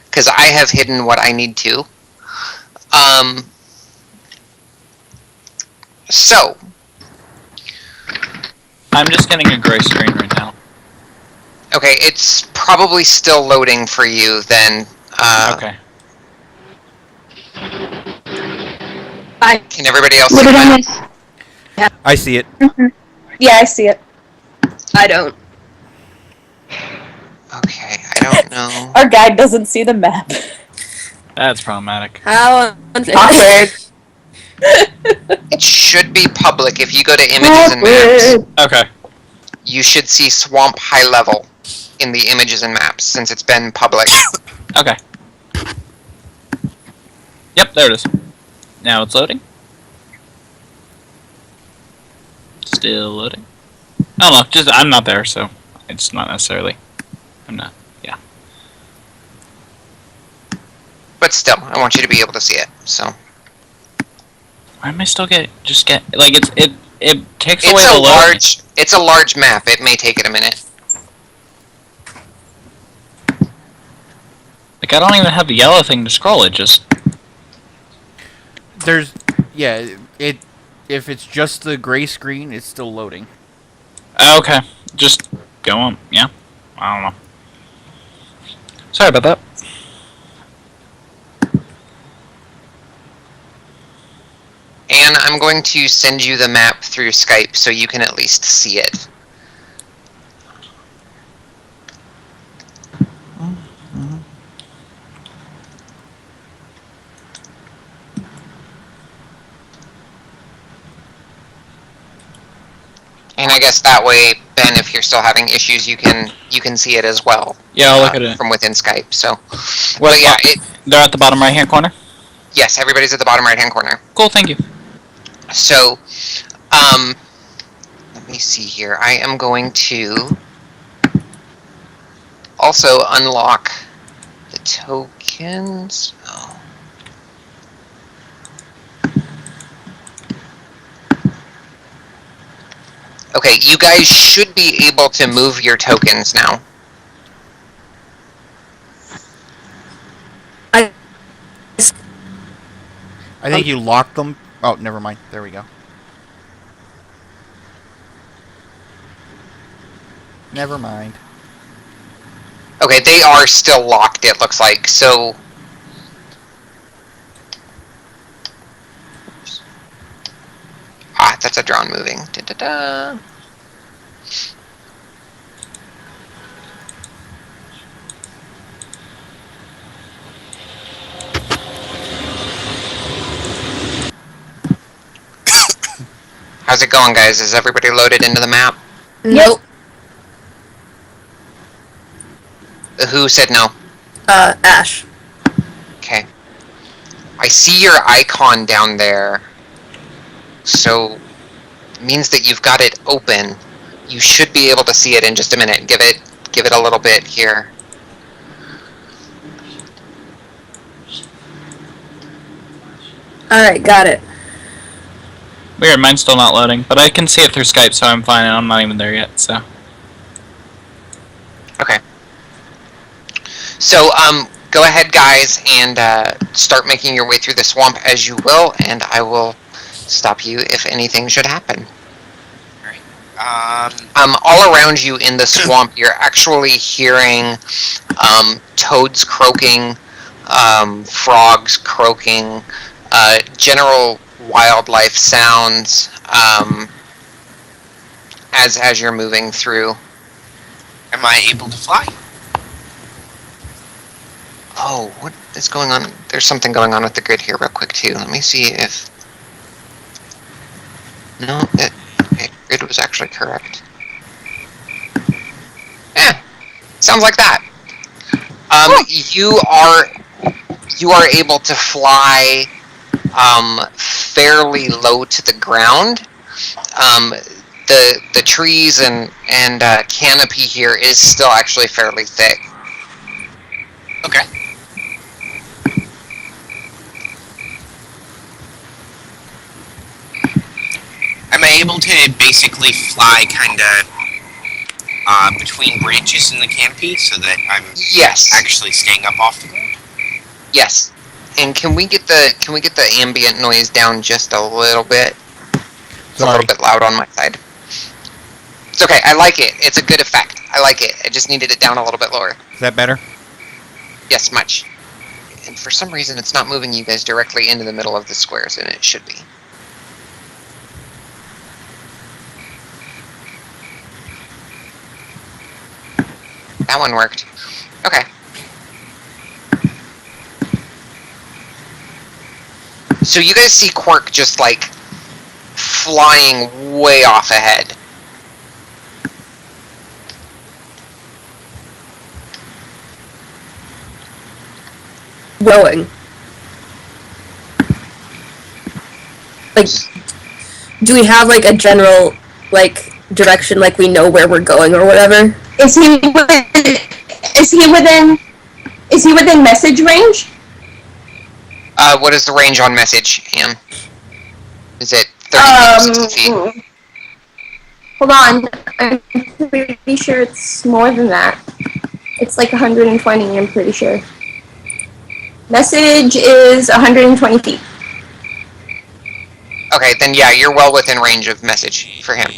because I have hidden what I need to. So, I'm just getting a gray screen right now. okay, it's probably still loading for you then. Okay. Can everybody else see that? I see it. Yeah, I see it. I don't. Okay, I don't know. Our guide doesn't see the map. That's problematic. How unfair. Awkward. It should be public if you go to images and maps. Okay. you should see swamp high level in the images and maps since it's been public. Okay. Yep, there it is. Now it's loading. Still loading. I don't know, just I'm not there, so it's not necessarily. I'm not. Yeah. But still, I want you to be able to see it. So Why am I still get like it takes away it's the a load. it's a large map. It may take it a minute. Like I don't even have the yellow thing to scroll. It just There's, yeah, if it's just the gray screen, it's still loading. okay. Just go on. Yeah. I don't know. Sorry about that. And I'm going to send you the map through Skype so you can at least see it. And I guess that way, Ben, if you're still having issues, you can see it as well. Yeah, I'll look at it. From within Skype. So, What, but yeah, they're at the bottom right hand corner. yes, everybody's at the bottom right hand corner. Cool, thank you. So, let me see here. I am going to also unlock the tokens. Oh. Okay, you guys should be able to move your tokens now. I think you locked them. Oh, never mind. There we go. Never mind. Okay, they are still locked, it looks like, so... Ah, that's a drone moving. Da-da-da. How's it going, guys? Is everybody loaded into the map? Nope. Who said no? Ash. Okay. I see your icon down there. So, it means that you've got it open. You should be able to see it in just a minute. Give it a little bit here. Alright, got it. Weird, mine's still not loading, but I can see it through Skype, so I'm fine, and I'm not even there yet, so. Okay. So, go ahead, guys, and start making your way through the swamp as you will, and I will stop you if anything should happen. All around you in the swamp, you're actually hearing toads croaking, frogs croaking, general wildlife sounds as you're moving through. Am I able to fly? Oh, what is going on? There's something going on with the grid here real quick, too. Let me see if... No, okay, grid was actually correct. Sounds like that. You are able to fly fairly low to the ground. The trees and canopy here is still actually fairly thick. Okay. Am I able to basically fly kinda between branches in the canopy so that I'm Yes. actually staying up off the ground? Yes. And can we get the ambient noise down just a little bit? It's a little bit loud on my side. It's okay. I like it. It's a good effect. I like it. I just needed it down a little bit lower. Is that better? Yes, much. And for some reason, it's not moving you guys directly into the middle of the squares, and it should be. That one worked. Okay. So you guys see Quirk just, like, flying way off ahead. going? Like, do we have like a general like direction, like we know where we're going or whatever? Is he within message range? What is the range on message, Ham? Is it 30 feet, 60 feet? Hold on. I'm pretty sure it's more than that. It's like 120, I'm pretty sure. Message is 120 feet. Okay, then yeah, you're well within range of message for him.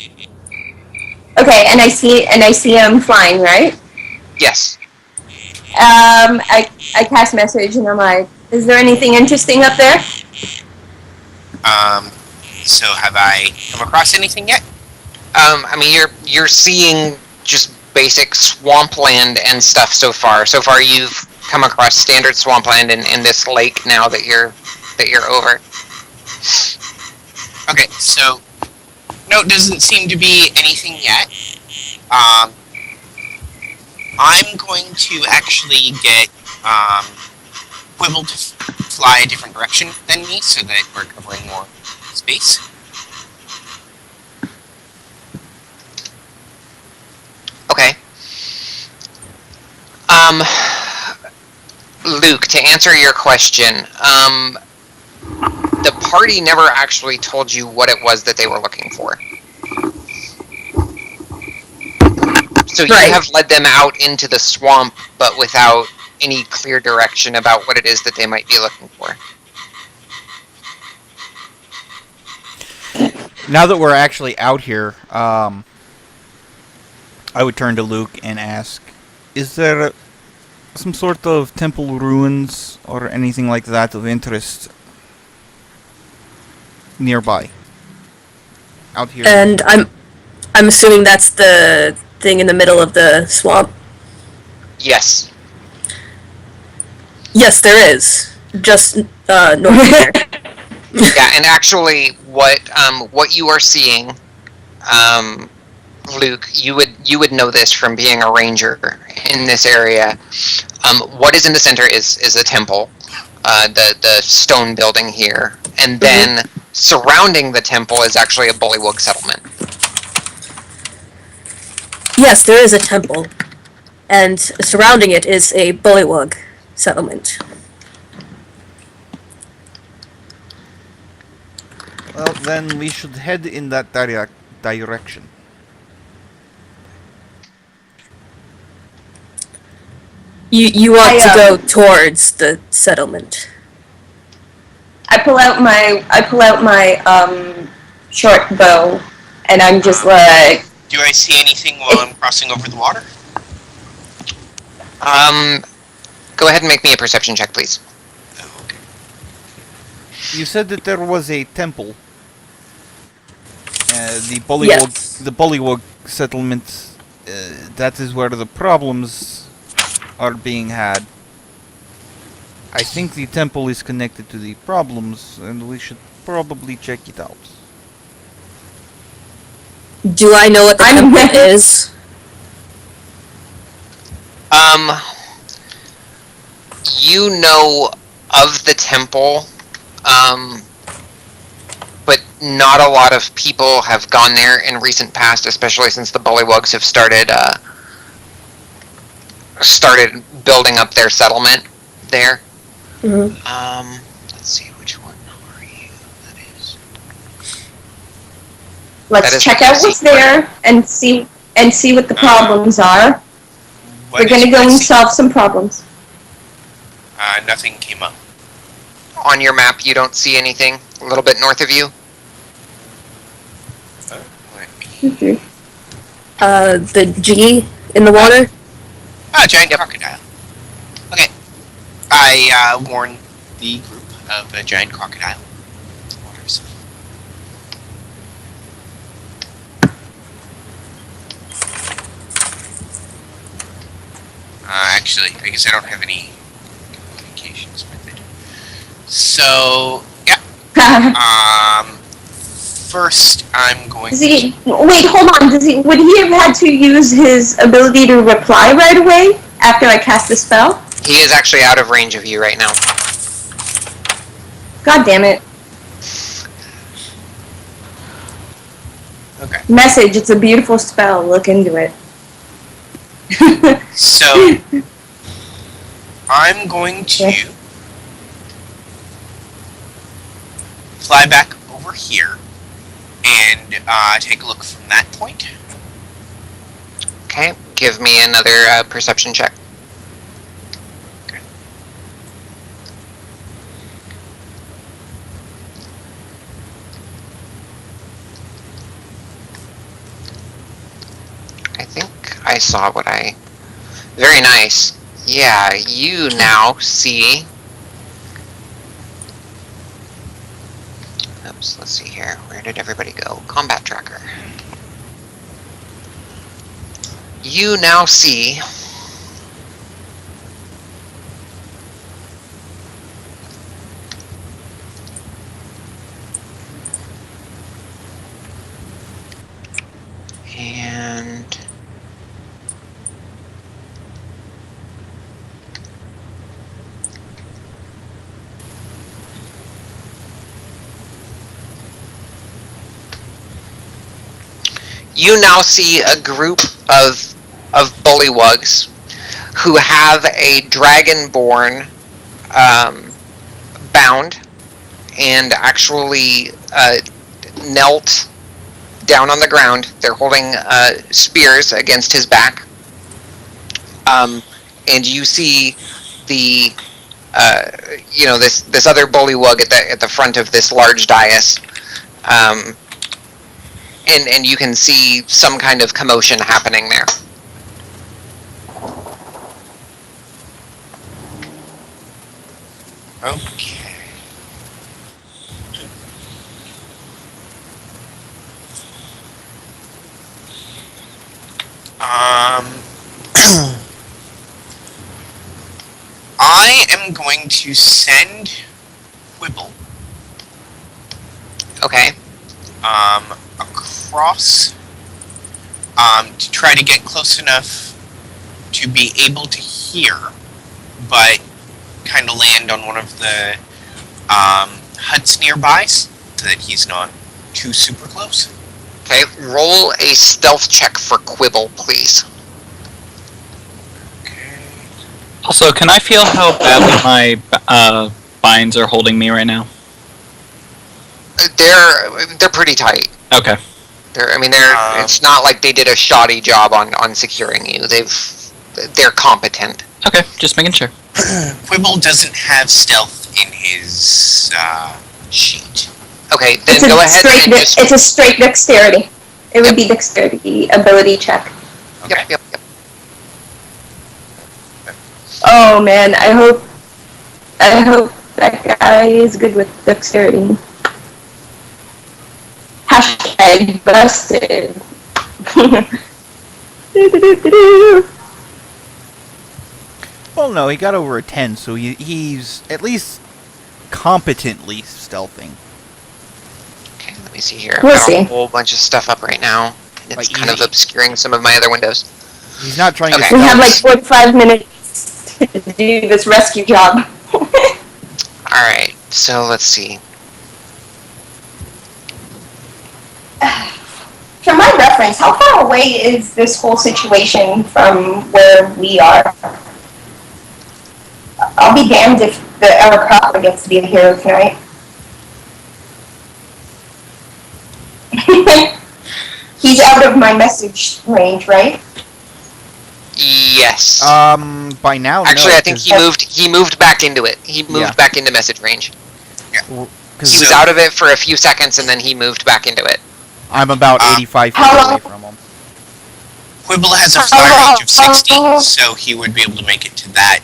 Okay, and I see him flying, right? Yes. I cast message and I'm like, is there anything interesting up there? So have I come across anything yet? I mean, you're seeing just basic swampland and stuff so far. So far, you've come across standard swampland in this lake now that you're over. Okay, so no, it doesn't seem to be anything yet. I'm going to actually get Quibble to fly a different direction than me so that we're covering more space. Okay. Luke, to answer your question, the party never actually told you what it was that they were looking for. So you have led them out into the swamp, but without any clear direction about what it is that they might be looking for. Now that we're actually out here, I would turn to Luke and ask, is there some sort of temple ruins or anything like that of interest nearby? Out here. And I'm assuming that's the thing in the middle of the swamp. Yes. Yes, there is. Just north of there. Yeah, and actually, what you are seeing, Luke, you would know this from being a ranger in this area. What is in the center is a temple, the stone building here, and then surrounding the temple is actually a bullywug settlement. Yes, there is a temple, and surrounding it is a bullywug settlement. Well, then we should head in that direction. You want to go towards the settlement. I pull out my short bow, and I'm just like. Do I see anything while I'm crossing over the water? Go ahead and make me a perception check, please. Oh, okay. You said that there was a temple. The Bullywug settlement. That is where the problems are being had. I think the temple is connected to the problems, and we should probably check it out. Do I know what the temple is? You know of the temple, but not a lot of people have gone there in recent past, especially since the Bullywugs have started building up their settlement there. Mm-hmm. Let's see, which one are you? That is. Let's check out what's there and see what the problems are. We're gonna go and solve some problems. Nothing came up. On your map, you don't see anything a little bit north of you? The G in the water? Giant crocodile. Okay. I warned the group of a giant crocodile in the waters. Actually, I guess I don't have any communications with it. So, yeah. First, I'm going Wait, hold on. Would he have had to use his ability to reply right away after I cast the spell? He is actually out of range of you right now. God damn it. Okay. Message, it's a beautiful spell. Look into it. So, I'm going to fly back over here and take a look from that point. Okay, give me another perception check. Okay. I think I saw what I... Very nice. Yeah, you now see... Oops, let's see here. Where did everybody go? Combat tracker. You now see... And... You now see a group of bullywugs who have a dragonborn bound and actually knelt down on the ground. They're holding spears against his back. And you see the this other bullywug at the front of this large dais. And you can see some kind of commotion happening there. Okay. I am going to send Quibble Okay. across to try to get close enough to be able to hear, but kind of land on one of the huts nearby so that he's not too super close. Okay, roll a stealth check for Quibble, please. Okay. Also, can I feel how badly my binds are holding me right now? They're pretty tight. Okay. It's not like they did a shoddy job on securing you. They're competent. Okay, just making sure. Quibble doesn't have stealth in his sheet. Okay, then go ahead and just... It's a straight dexterity. It would be dexterity ability check. Okay. Yep. Oh man, I hope that guy is good with dexterity. Hashtag busted. Well, no, he got over a 10, so he's at least competently stealthing. Okay, let me see here. I've We'll got see. a whole bunch of stuff up right now, and it's Like kind of easy. obscuring some of my other windows. He's not trying Okay. to We stealth. have like 45 minutes to do this rescue job. Alright, so let's see. For my reference, how far away is this whole situation from where we are? I'll be damned if the Arakocra gets to be a hero tonight. He's out of my message range, right? Yes. By now, Actually, no, I think he moved back into it. He moved Yeah. back into message range. He because was out of it for a few seconds, and then he moved back into it. I'm about 85 feet How away long- from him. Quibble has a fire range of 60, so he would be able to make it to that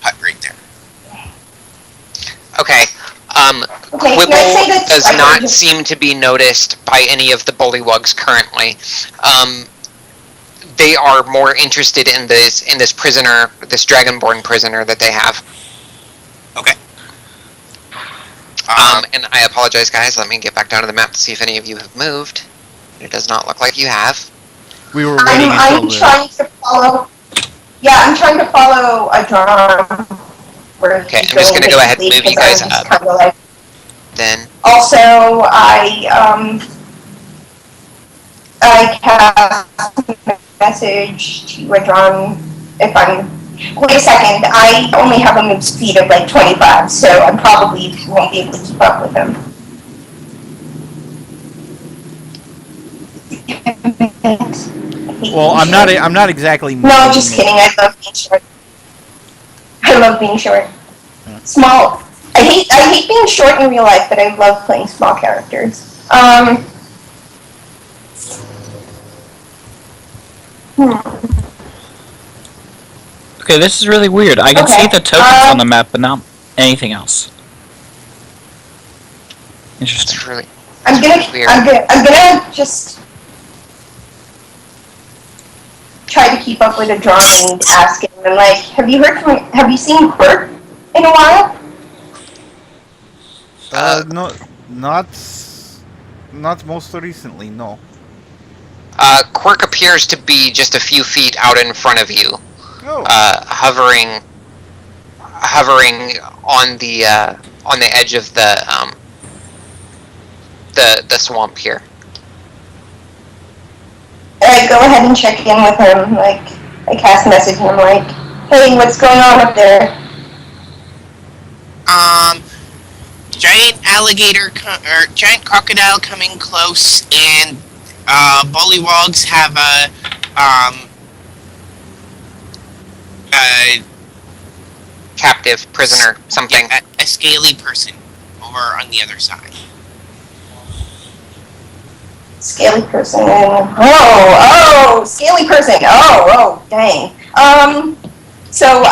hut right there. Okay. Okay, Quibble can I say that does I not just- seem to be noticed by any of the bullywugs currently. They are more interested in this prisoner, this dragonborn prisoner that they have. Okay. And I apologize, guys. Let me get back down to the map to see if any of you have moved. It does not look like you have. We were waiting I'm until trying to follow. Yeah, I'm trying to follow a drum. Okay, I'm just gonna go ahead and move you guys up. Kind of like, Then. also, I cast a message to a drum if I'm. Wait a second, I only have a move speed of like 25, so I probably won't be able to keep up with him. Well, I'm not exactly. No, just kidding. I love being short. I love being short. Small. I hate being short in real life, but I love playing small characters. Okay, this is really weird. I can see the tokens on the map, but not anything else. Interesting. That's really. I'm gonna just try to keep up with a drawing and ask him. And like, have you seen Quirk in a while? No, not most recently. No. Quirk appears to be just a few feet out in front of you, Oh. hovering on the edge of the swamp here. I go ahead and check in with him. Like, I cast a message and I'm like, "Hey, what's going on up there?" Giant alligator or giant crocodile coming close, and bullywogs have a Captive, prisoner, something. yeah, a scaly person over on the other side. Scaly person. Oh, scaly person. Oh, dang. So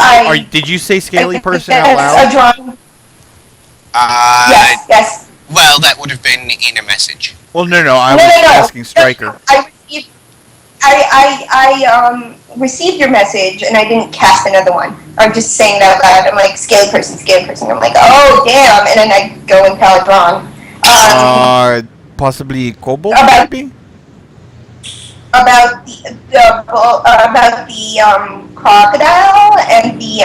Did you say scaly I person out loud? A drawing. Yes. Well, that would have been in a message. Well, no. I was asking Striker. I received your message and I didn't cast another one. I'm just saying that out loud. I'm like, scaly person. I'm like, oh, damn. And then I go and tell it wrong. Possibly kobold, maybe? About the crocodile and the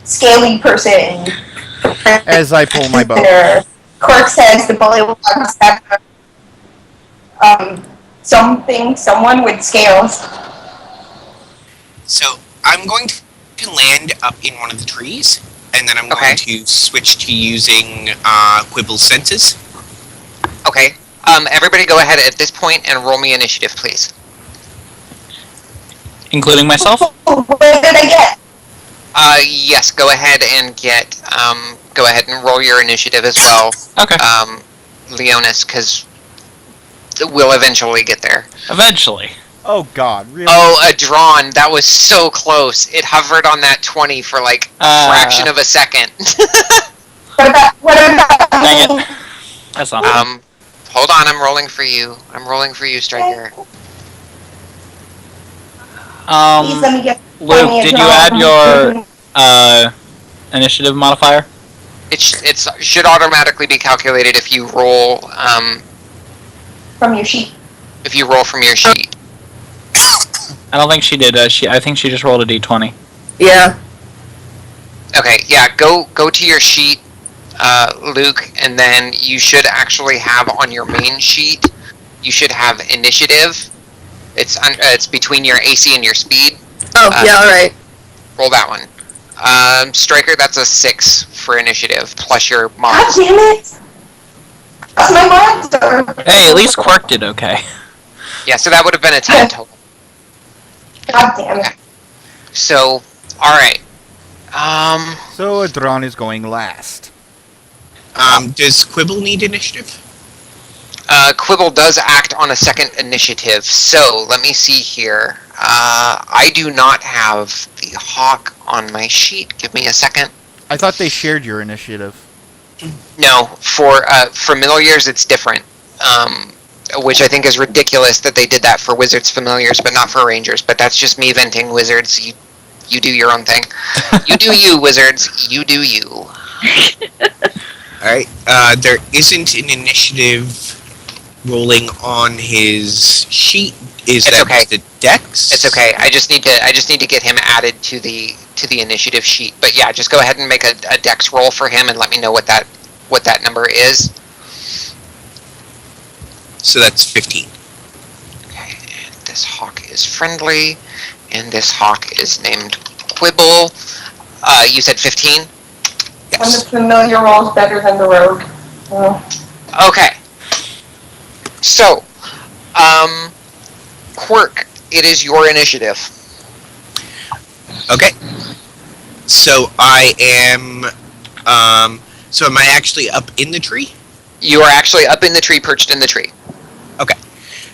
scaly person. As I pull my bow. Quirk says the bullywogs have someone with scales. So I'm going to land up in one of the trees, and then I'm going to switch to using Quibble's senses. Okay. Everybody go ahead at this point and roll me initiative, please. Including myself? What did I get? Yes, go ahead and go ahead and roll your initiative as well. Okay. Leonis, because we'll eventually get there. Eventually. Oh God, really? Oh, a drawn. That was so close. It hovered on that 20 for like a fraction of a second. What about Dang it. That's not hold on, I'm rolling for you. Striker. Please let me get Luke, did you add your initiative modifier? It should automatically be calculated if you roll from your sheet. If you roll from your sheet. I don't think she did. I think she just rolled a d20. Yeah. Okay, yeah, go to your sheet, Luke, and then you should actually have on your main sheet, you should have initiative. It's between your AC and your speed. Oh, yeah, alright. Roll that one. Striker, that's a 6 for initiative, plus your God mods. damn it! That's my monster. Hey, at least Quark did okay. Yeah, so that would have been a 10 total. God damn it. So, alright. So Adron is going last. Does Quibble need initiative? Quibble does act on a second initiative, so let me see here. I do not have the hawk on my sheet. Give me a second. I thought they shared your initiative. No, for familiars it's different. Which I think is ridiculous that they did that for wizards familiars, but not for rangers. But that's just me venting wizards. You do your own thing. You do you, wizards. You do you. Alright, there isn't an initiative rolling on his sheet. Is It's that okay. the dex? It's okay. I just need to get him added to the initiative sheet. But yeah, just go ahead and make a dex roll for him and let me know what that number is. So that's 15. Okay, and this hawk is friendly, and this hawk is named Quibble. You said 15? And the Yes. familiar roll is better than the rogue. Oh. Okay. So, Quirk, it is your initiative. Okay. So I am. So am I actually up in the tree? You are actually up in the tree, perched in the tree. Okay.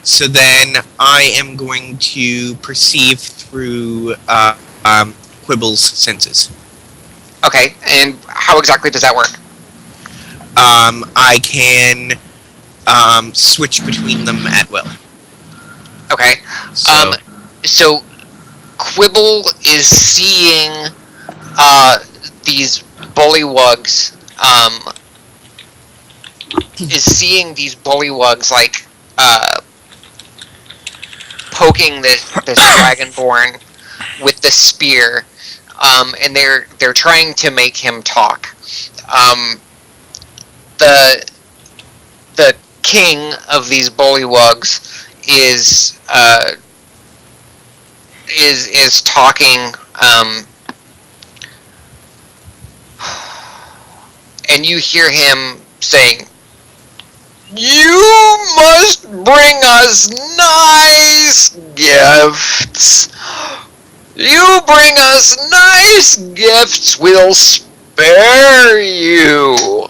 So then I am going to perceive through Quibble's senses. Okay, and how exactly does that work? I can switch between them at will. Okay. So, So Quibble is seeing these bullywugs. Is seeing these bullywugs like poking this dragonborn with the spear, and they're trying to make him talk. The king of these bullywugs is talking, and you hear him saying, "You must bring us nice gifts. You bring us nice gifts, we'll spare you."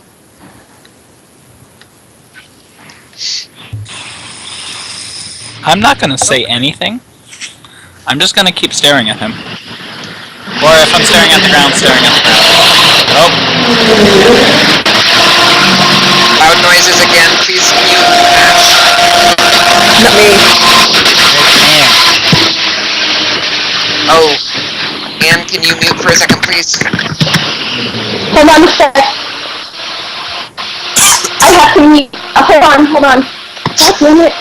I'm not gonna say anything. I'm just gonna keep staring at him. Or if I'm staring at the ground, staring at the ground. Oh, Loud noises again, please mute Ash. Not me. Oh, Anne, can you mute for a second, please? Hold on a sec. I have to mute. Hold on. God damn it.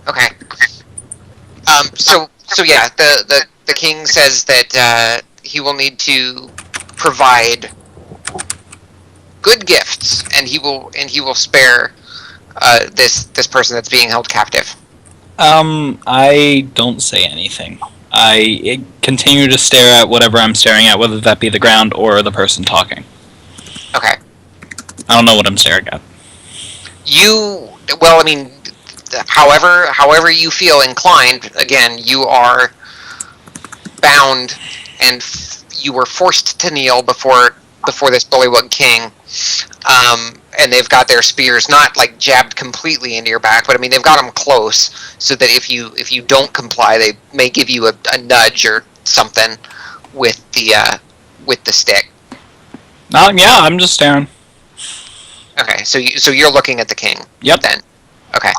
Okay. So yeah, the king says that he will need to provide good gifts, and he will spare this person that's being held captive. I don't say anything. I continue to stare at whatever I'm staring at, whether that be the ground or the person talking. Okay. I don't know what I'm staring at. Well, I mean, however you feel inclined. Again, you are bound, and you were forced to kneel before this bullywug king. And they've got their spears not like jabbed completely into your back, but I mean they've got them close, so that if you don't comply, they may give you a nudge or something with the stick. Yeah, I'm just staring. Okay, so you're looking at the king. Yep. Then, okay.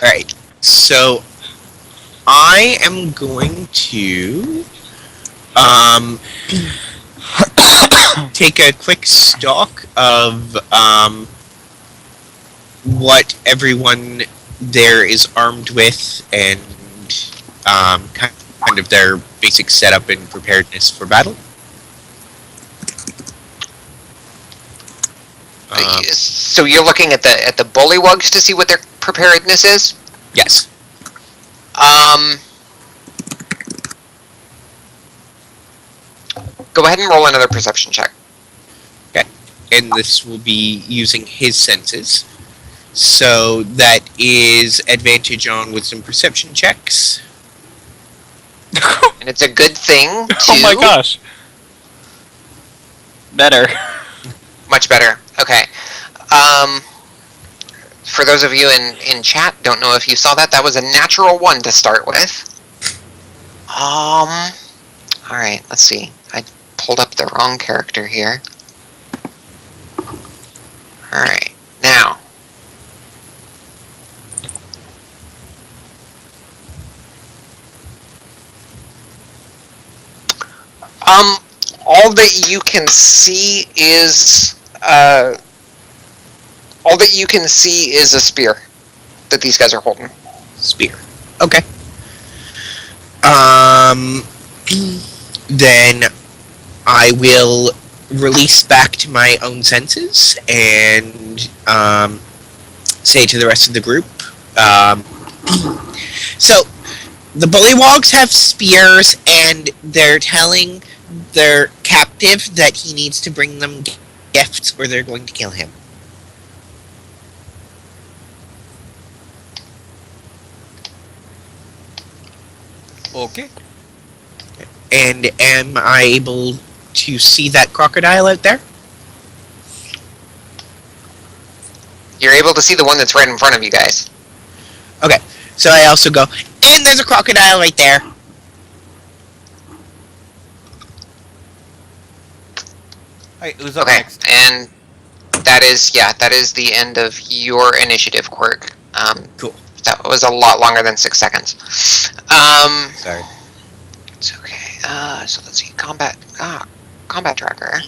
all right. So I am going to take a quick stock of what everyone there is armed with, and kind of their basic setup and preparedness for battle. So you're looking at the bullywugs to see what their preparedness is? Yes. Go ahead and roll another perception check. Okay. And this will be using his senses. So that is advantage on wisdom perception checks. And it's a good thing, too. Oh my gosh. Better. Much better. Okay. For those of you in chat, don't know if you saw that. That was a natural 1 to start with. Alright, let's see. I pulled up the wrong character here. Alright, now. All that you can see is a spear that these guys are holding. Spear. Okay. Then I will release back to my own senses and say to the rest of the group. So the bullywogs have spears, and they're telling their captive that he needs to bring them gifts, or they're going to kill him. Okay. And am I able to see that crocodile out there? You're able to see the one that's right in front of you guys. Okay, so I also go, and there's a crocodile right there. Hey, who's up Okay, next? and that is the end of your initiative, Quirk. Cool. That was a lot longer than 6 seconds. Sorry. It's okay. So let's see. Combat tracker.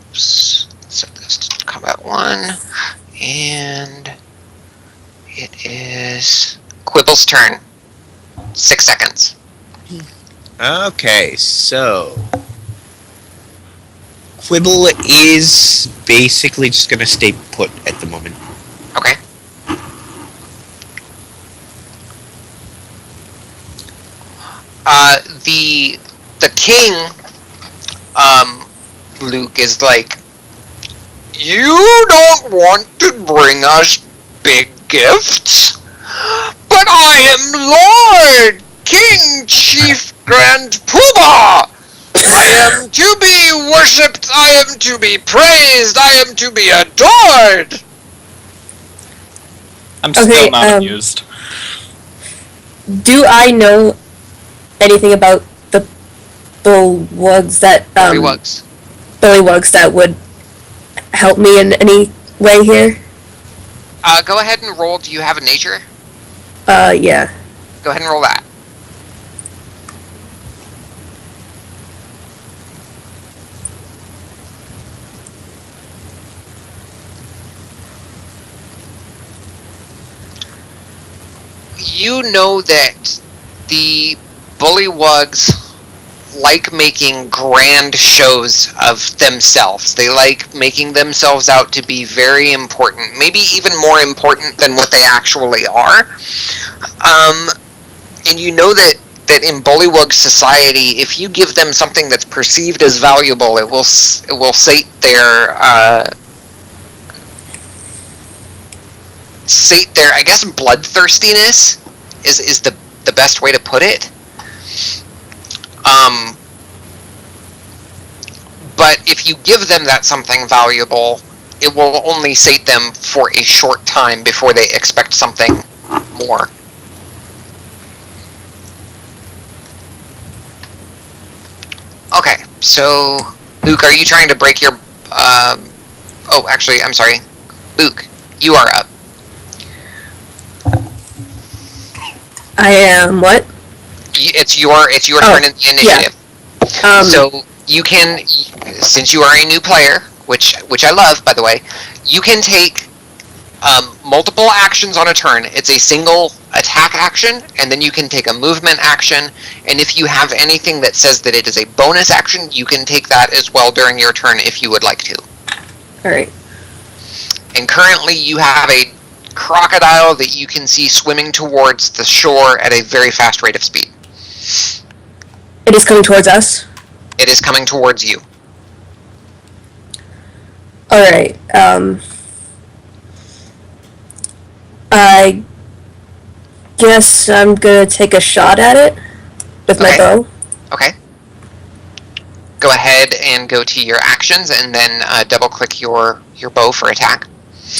Oops. Set this to combat 1, and it is Quibble's turn. 6 seconds. Okay, so Quibble is basically just gonna stay put at the moment. Okay. The king, Luke, is like, you don't want to bring us big gifts, but I am Lord, King, Chief, Grand Poobah. I am to be worshipped, I am to be praised, I am to be adored. I'm Okay, still not amused. Do I know anything about the bullywugs that bullywugs that would help me in any way here? Go ahead and roll. Do you have a nature? Yeah. Go ahead and roll that. You know that the bullywugs like making grand shows of themselves. They like making themselves out to be very important, maybe even more important than what they actually are. And you know that in bullywug society, if you give them something that's perceived as valuable, it will sate their I guess bloodthirstiness is the best way to put it. But if you give them that something valuable, it will only sate them for a short time before they expect something more. Okay, so Luke, are you trying to break your? Oh, actually, I'm sorry, Luke, you are up. I am what? It's your turn in the initiative. Yeah. So you can, since you are a new player, which I love, by the way, you can take multiple actions on a turn. It's a single attack action, and then you can take a movement action, and if you have anything that says that it is a bonus action, you can take that as well during your turn if you would like to. Alright. And currently you have a crocodile that you can see swimming towards the shore at a very fast rate of speed. It is coming towards us? It is coming towards you. Alright, I guess I'm gonna take a shot at it with my bow. Okay. Go ahead and go to your actions, and then double-click your bow for attack.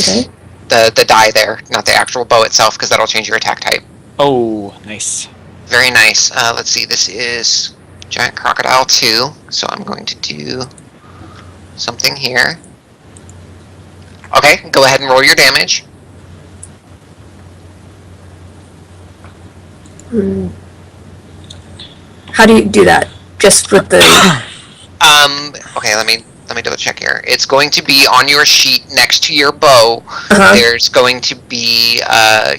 Okay. The die there, not the actual bow itself, because that'll change your attack type. Oh, nice. Very nice. Let's see, this is Giant Crocodile 2, so I'm going to do something here. Okay, go ahead and roll your damage. How do you do that? Just with the... Okay, let me double check here. It's going to be on your sheet next to your bow. Uh-huh. There's going to be,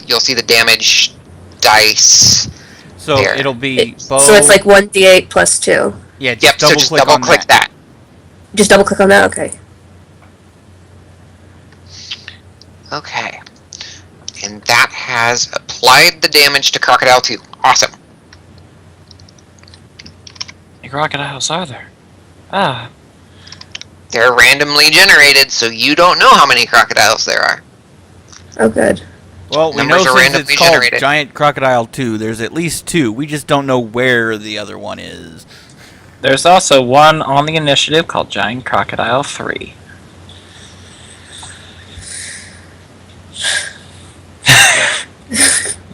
you'll see the damage dice. So there. it'll be bow. So it's like 1d8 plus 2. Yeah, just Yep, so just double click that. Just double click on that? Okay. Okay. And that has applied the damage to Crocodile 2. Awesome. How many crocodiles are there? Ah. They're randomly generated, so you don't know how many crocodiles there are. Oh, good. Well, we know Numbers are since randomly it's called generated. Giant Crocodile 2, there's at least 2. We just don't know where the other one is. There's also one on the initiative called Giant Crocodile 3.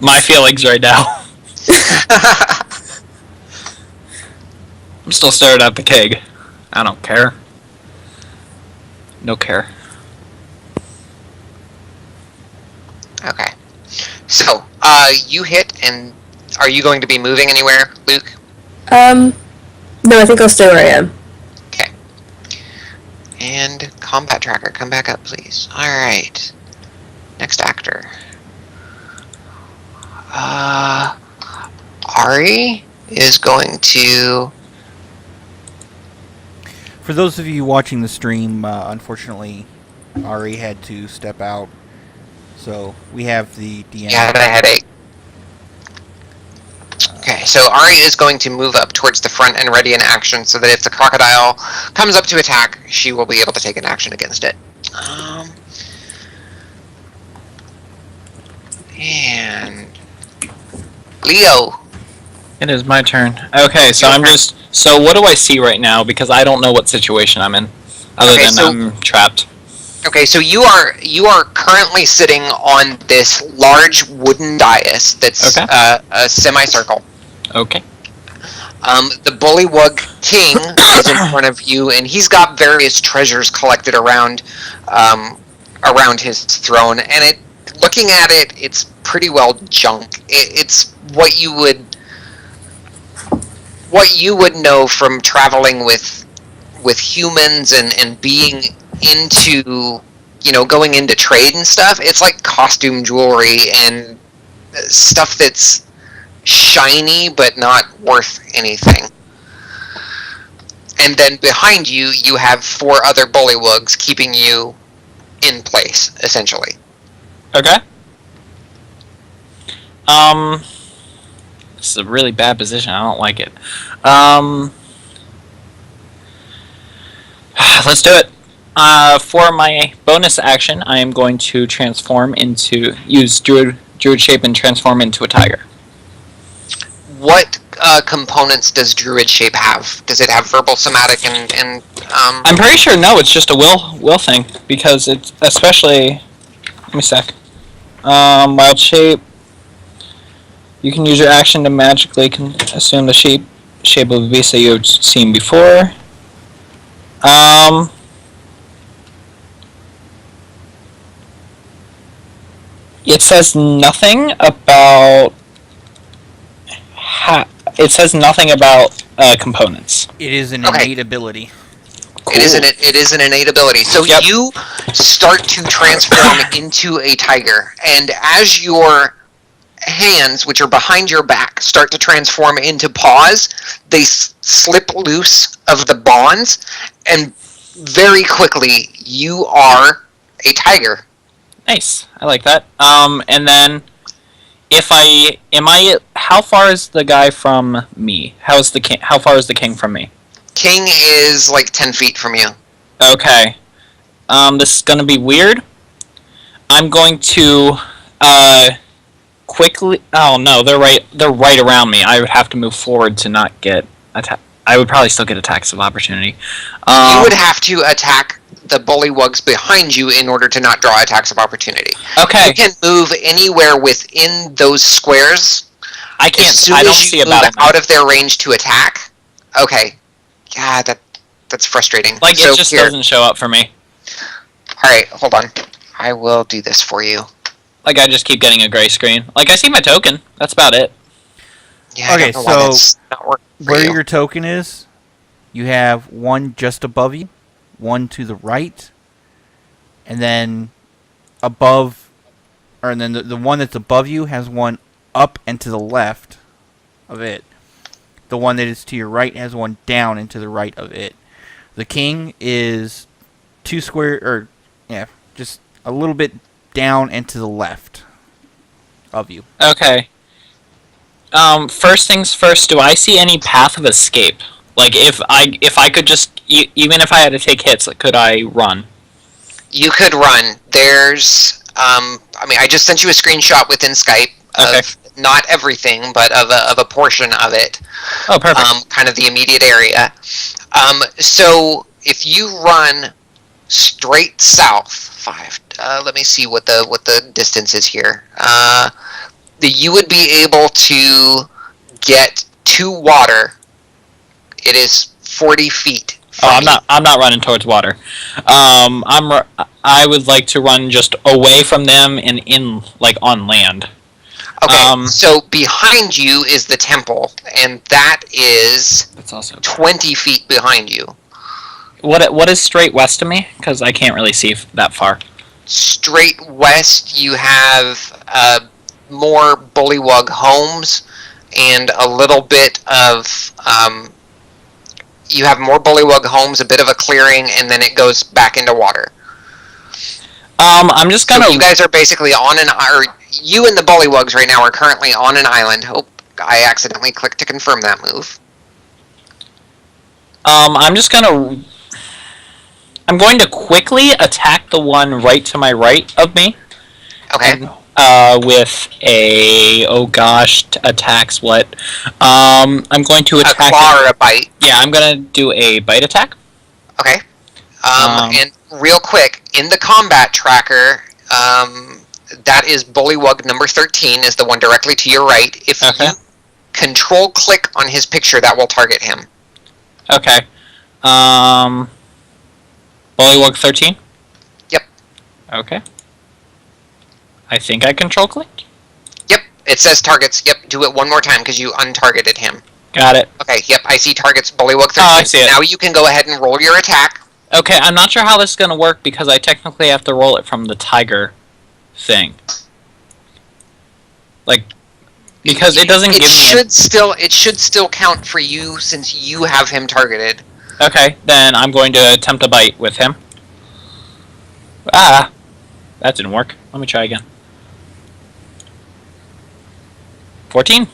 My feelings right now. I'm still staring at the keg. I don't care. No care. Okay. So, you hit, and are you going to be moving anywhere, Luke? No, I think I'll stay where I am. Okay. And combat tracker, come back up, please. Alright. Next actor. Ari is going to... For those of you watching the stream, unfortunately, Ari had to step out. So we have the DM. He had a headache. Okay, so Ari is going to move up towards the front and ready in action so that if the crocodile comes up to attack, she will be able to take an action against it. And Leo. It is my turn. Okay, so I'm just... So what do I see right now? Because I don't know what situation I'm in. Other than I'm trapped. Okay, so you are currently sitting on this large wooden dais that's Okay. A semicircle. Okay. The Bullywug King is in front of you, and he's got various treasures collected around his throne. And looking at it, it's pretty well junk. It's what you would know from traveling with humans and being into, going into trade and stuff. It's like costume jewelry and stuff that's shiny but not worth anything. And then behind you, you have 4 other bullywugs keeping you in place, essentially. Okay. This is a really bad position. I don't like it. Let's do it. For my bonus action, I am going to use druid shape and transform into a tiger. What components does druid shape have? Does it have verbal, somatic, and I'm pretty sure no. It's just a will thing because it's especially. Let me sec. Wild shape. You can use your action to magically assume the shape of a beast that you've seen before. It says nothing about components. It is an Okay. innate ability. It is an innate ability. So Yep. you start to transform into a tiger, and as your hands, which are behind your back, start to transform into paws, they slip loose of the bonds, and very quickly you are a tiger. Nice. I like that. And then how far is the guy from me? How far is the king from me? King is like 10 feet from you. Okay. This is gonna be weird. I'm going to quickly. Oh no, they're right around me. I would have to move forward to not get attacked. I would probably still get attacks of opportunity. You would have to attack the bullywugs behind you in order to not draw attacks of opportunity. Okay. You can move anywhere within those squares. I can't. As soon I don't as see you a move battle map. out of their range to attack. Okay. Yeah, that's frustrating. Like So it just here. doesn't show up for me. Alright, hold on. I will do this for you. Like I just keep getting a gray screen. Like I see my token. That's about it. Yeah, I Okay, don't know why so that's not working for where you. your token is, you have one just above you, one to the right, and then above, and then the one that's above you has one up and to the left of it. The one that is to your right has one down and to the right of it. The king is two square, or yeah, just a little bit down and to the left of you. Okay. First things first. Do I see any path of escape? Like, if I could just even if I had to take hits, could I run? You could run. There's, I mean, I just sent you a screenshot within Skype of not everything, but of a portion of it. Oh, perfect. Kind of the immediate area. So if you run straight south, 5. Let me see what the distance is here. You would be able to get to water. It is 40 feet. Oh, I'm not running towards water. I would like to run just away from them and in, like, on land. Okay, so behind you is the temple, and that is That's also 20 feet behind you. What is straight west of me? Because I can't really see that far. Straight west, you have more bullywug homes and a little bit of you have more bullywug homes, a bit of a clearing, and then it goes back into water. I'm just gonna. So you guys are basically on or you and the bullywugs right now are currently on an island. Oh, I accidentally clicked to confirm that move. I'm just gonna. I'm going to quickly attack the one right to my right of me. Okay. With a attacks what? I'm going to attack. A claw or a bite. Yeah, I'm gonna do a bite attack. Okay. And real quick, in the combat tracker, that is bullywug number 13 is the one directly to your right. If you control click on his picture, that will target him. Okay. Bullywug 13? Yep. Okay. I think I control click. Yep, it says targets. Yep, do it one more time because you untargeted him. Got it. Okay, yep, I see targets bullywug 13. Oh, I see it. Now you can go ahead and roll your attack. Okay, I'm not sure how this is going to work because I technically have to roll it from the tiger thing. Like, because it doesn't give me... It should still count for you since you have him targeted. Okay, then I'm going to attempt a bite with him. Ah! That didn't work. Let me try again. 14?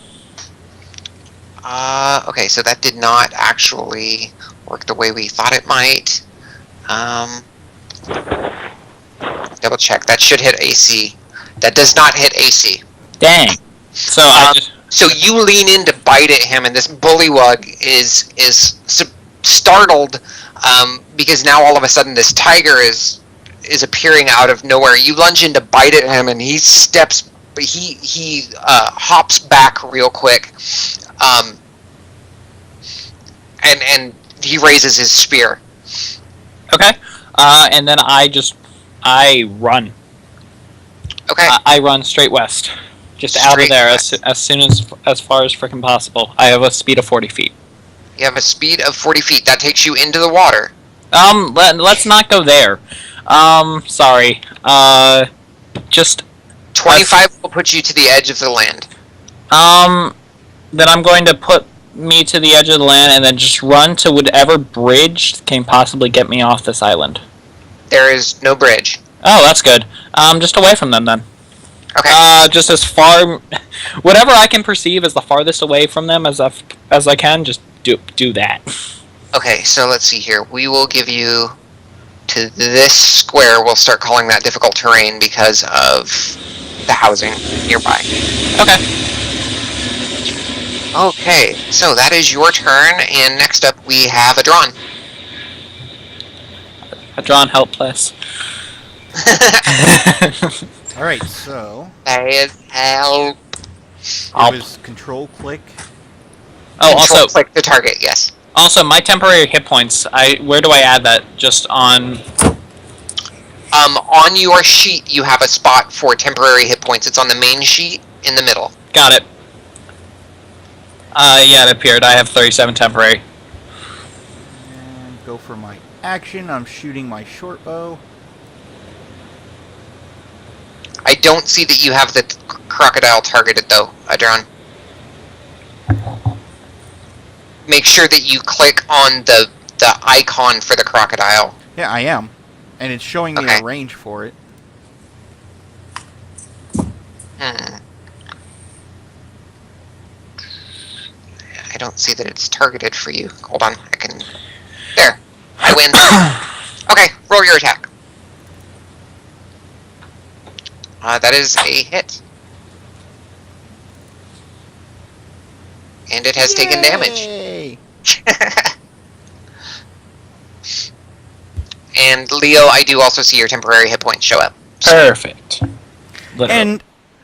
Okay, so that did not actually work the way we thought it might. Double check. That should hit AC. That does not hit AC. Dang. So So you lean in to bite at him, and this bullywug is startled because now all of a sudden this tiger is appearing out of nowhere. You lunge in to bite at him, and he steps. He hops back real quick, and he raises his spear. Okay. And then I run. Okay. I run straight west. Just out of there as soon as far as freaking possible. I have a speed of 40 feet. You have a speed of 40 feet. That takes you into the water. Let's not go there. Sorry. Just 25 will put you to the edge of the land. Then I'm going to put me to the edge of the land and then just run to whatever bridge can possibly get me off this island. There is no bridge. Oh, that's good. Just away from them then. Okay. Just as far, whatever I can perceive as the farthest away from them as I can, just do that. Okay, so let's see here. We will give you to this square. We'll start calling that difficult terrain because of the housing nearby. Okay. Okay, so that is your turn, and next up we have Adron. Adron, help, please. Alright, so... Help. It was control click. Oh, Control also, click the target, yes. Also, my temporary hit points, where do I add that? Just on... On your sheet, you have a spot for temporary hit points. It's on the main sheet in the middle. Got it. Yeah, it appeared. I have 37 temporary. And go for my action. I'm shooting my short bow. I don't see that you have the crocodile targeted, though, Adron. Make sure that you click on the icon for the crocodile. Yeah, I am. And it's showing me Okay. a range for it. Hmm. I don't see that it's targeted for you. Hold on, I can... There. I win. Okay, roll your attack. That is a hit. And it has taken damage. Yay! And Leo, I do also see your temporary hit points show up. Perfect. Literally. And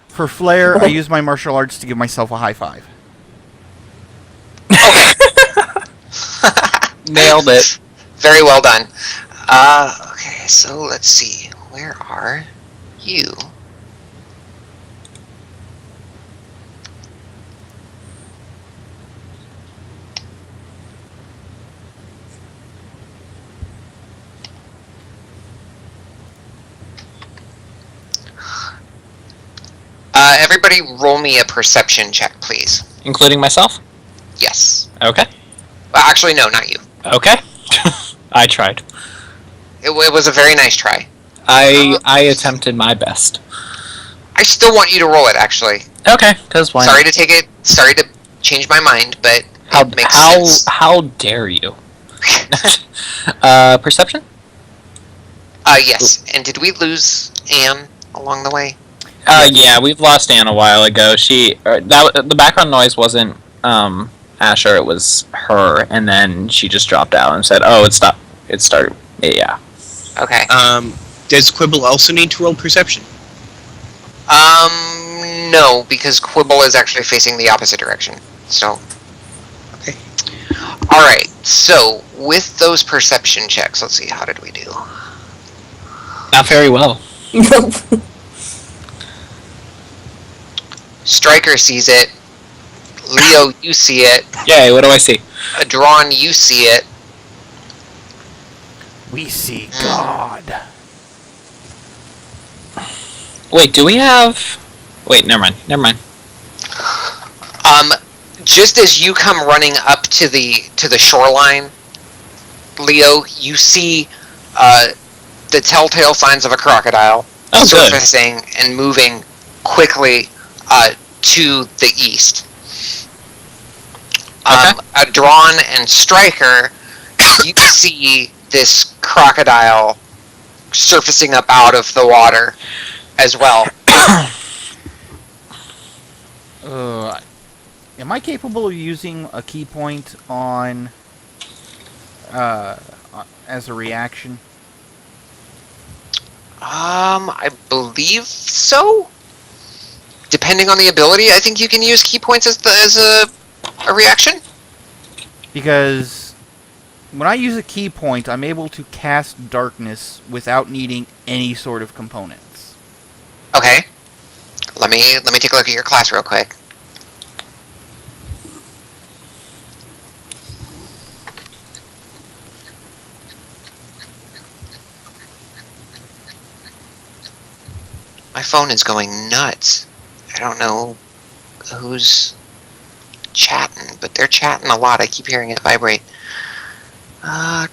for flair, I use my martial arts to give myself a high five. Nailed it. Very well done. Okay, so let's see. Where are you? Everybody roll me a perception check, please. Including myself? Yes. Okay. Well, actually, no, not you. Okay. I tried. It was a very nice try. I attempted my best. I still want you to roll it, actually. Okay, because why Sorry not? Sorry to change my mind, but it makes sense. How dare you? Perception? Yes. And did we lose Anne along the way? Yeah, we've lost Anne a while ago. The background noise wasn't Asher, it was her, and then she just dropped out and said, "Oh, it stopped. It started." Yeah. Okay. Does Quibble also need to roll perception? No, because Quibble is actually facing the opposite direction. So. Okay. Alright, so with those perception checks, let's see, how did we do? Not very well. Striker sees it. Leo, you see it. Yay, what do I see? Adron, you see it. We see God. Wait, do we have... Wait, never mind. Just as you come running up to the shoreline, Leo, you see the telltale signs of a crocodile surfacing and moving quickly to the east. Adron and Striker, you see this crocodile surfacing up out of the water as well. Am I capable of using a key point on as a reaction? I believe so. Depending on the ability, I think you can use key points as a reaction. Because when I use a key point, I'm able to cast darkness without needing any sort of components. Okay. Let me take a look at your class real quick. My phone is going nuts. I don't know who's chatting, but they're chatting a lot. I keep hearing it vibrate. You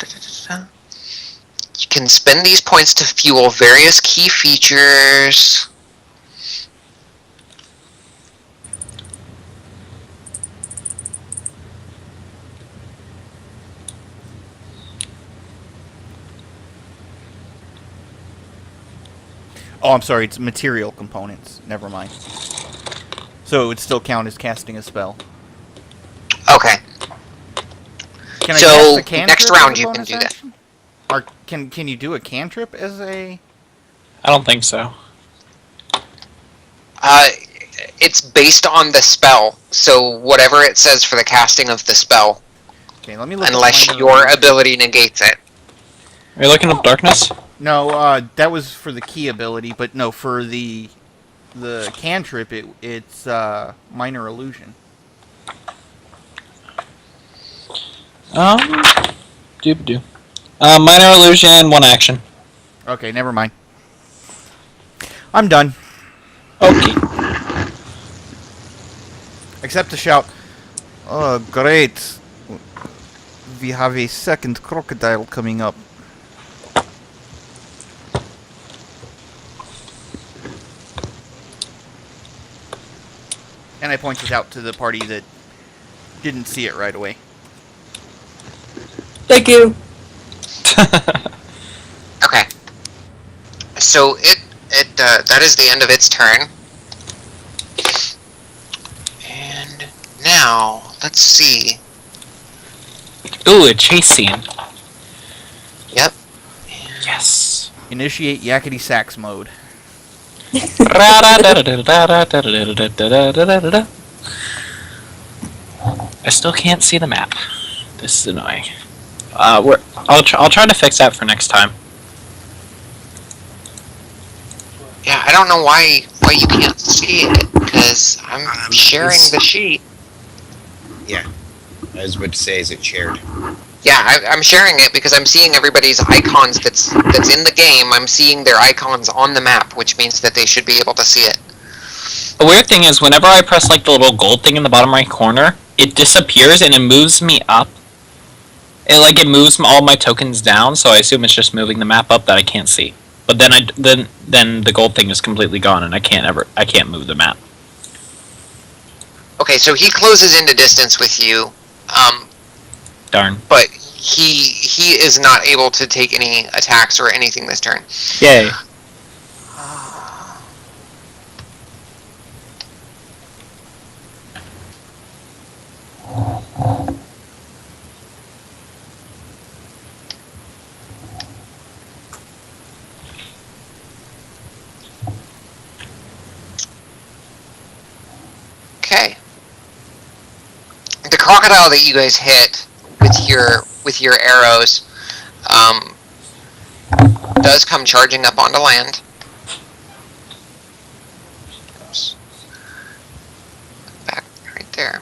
can spend these points to fuel various key features. Oh, I'm sorry, it's material components. Never mind. So it would still count as casting a spell. Okay. Can So, I cast a cantrip next as a round you can bonus do that. action? Or can you do a cantrip as a... I don't think so. It's based on the spell, so whatever it says for the casting of the spell, Okay, let me look unless at your ability negates it. Are you looking up darkness? No, that was for the key ability, but no, for the cantrip, it's minor illusion. Doop-doo. Minor illusion, 1 action. Okay, never mind. I'm done. Okay. Except to shout, "Oh, great. We have a second crocodile coming up." And I pointed out to the party that didn't see it right away. Thank you. Okay. So that is the end of its turn. And now, let's see. Ooh, a chase scene. Yep. Yes. Initiate yakety sax mode. I still can't see the map. This is annoying. I'll try to fix that for next time. Yeah, I don't know why you can't see it, because I'm sharing the sheet. Yeah. I was about to say, is it shared? Yeah, I'm sharing it because I'm seeing everybody's icons that's in the game. I'm seeing their icons on the map, which means that they should be able to see it. The weird thing is, whenever I press like the little gold thing in the bottom right corner, it disappears and it moves me up. It moves all my tokens down, so I assume it's just moving the map up that I can't see. But then the gold thing is completely gone, and I can't move the map. Okay, so he closes into distance with you, Darn. but he is not able to take any attacks or anything this turn. Yay. Okay. The crocodile that you guys hit with your arrows does come charging up onto land. Oops. Back right there.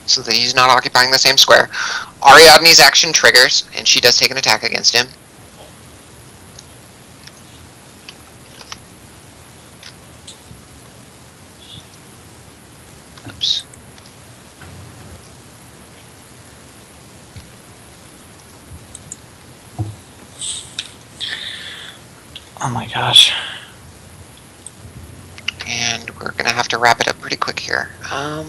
So that he's not occupying the same square. Ariadne's action triggers, and she does take an attack against him. Oops. Oh my gosh. And we're gonna have to wrap it up pretty quick here. Hello?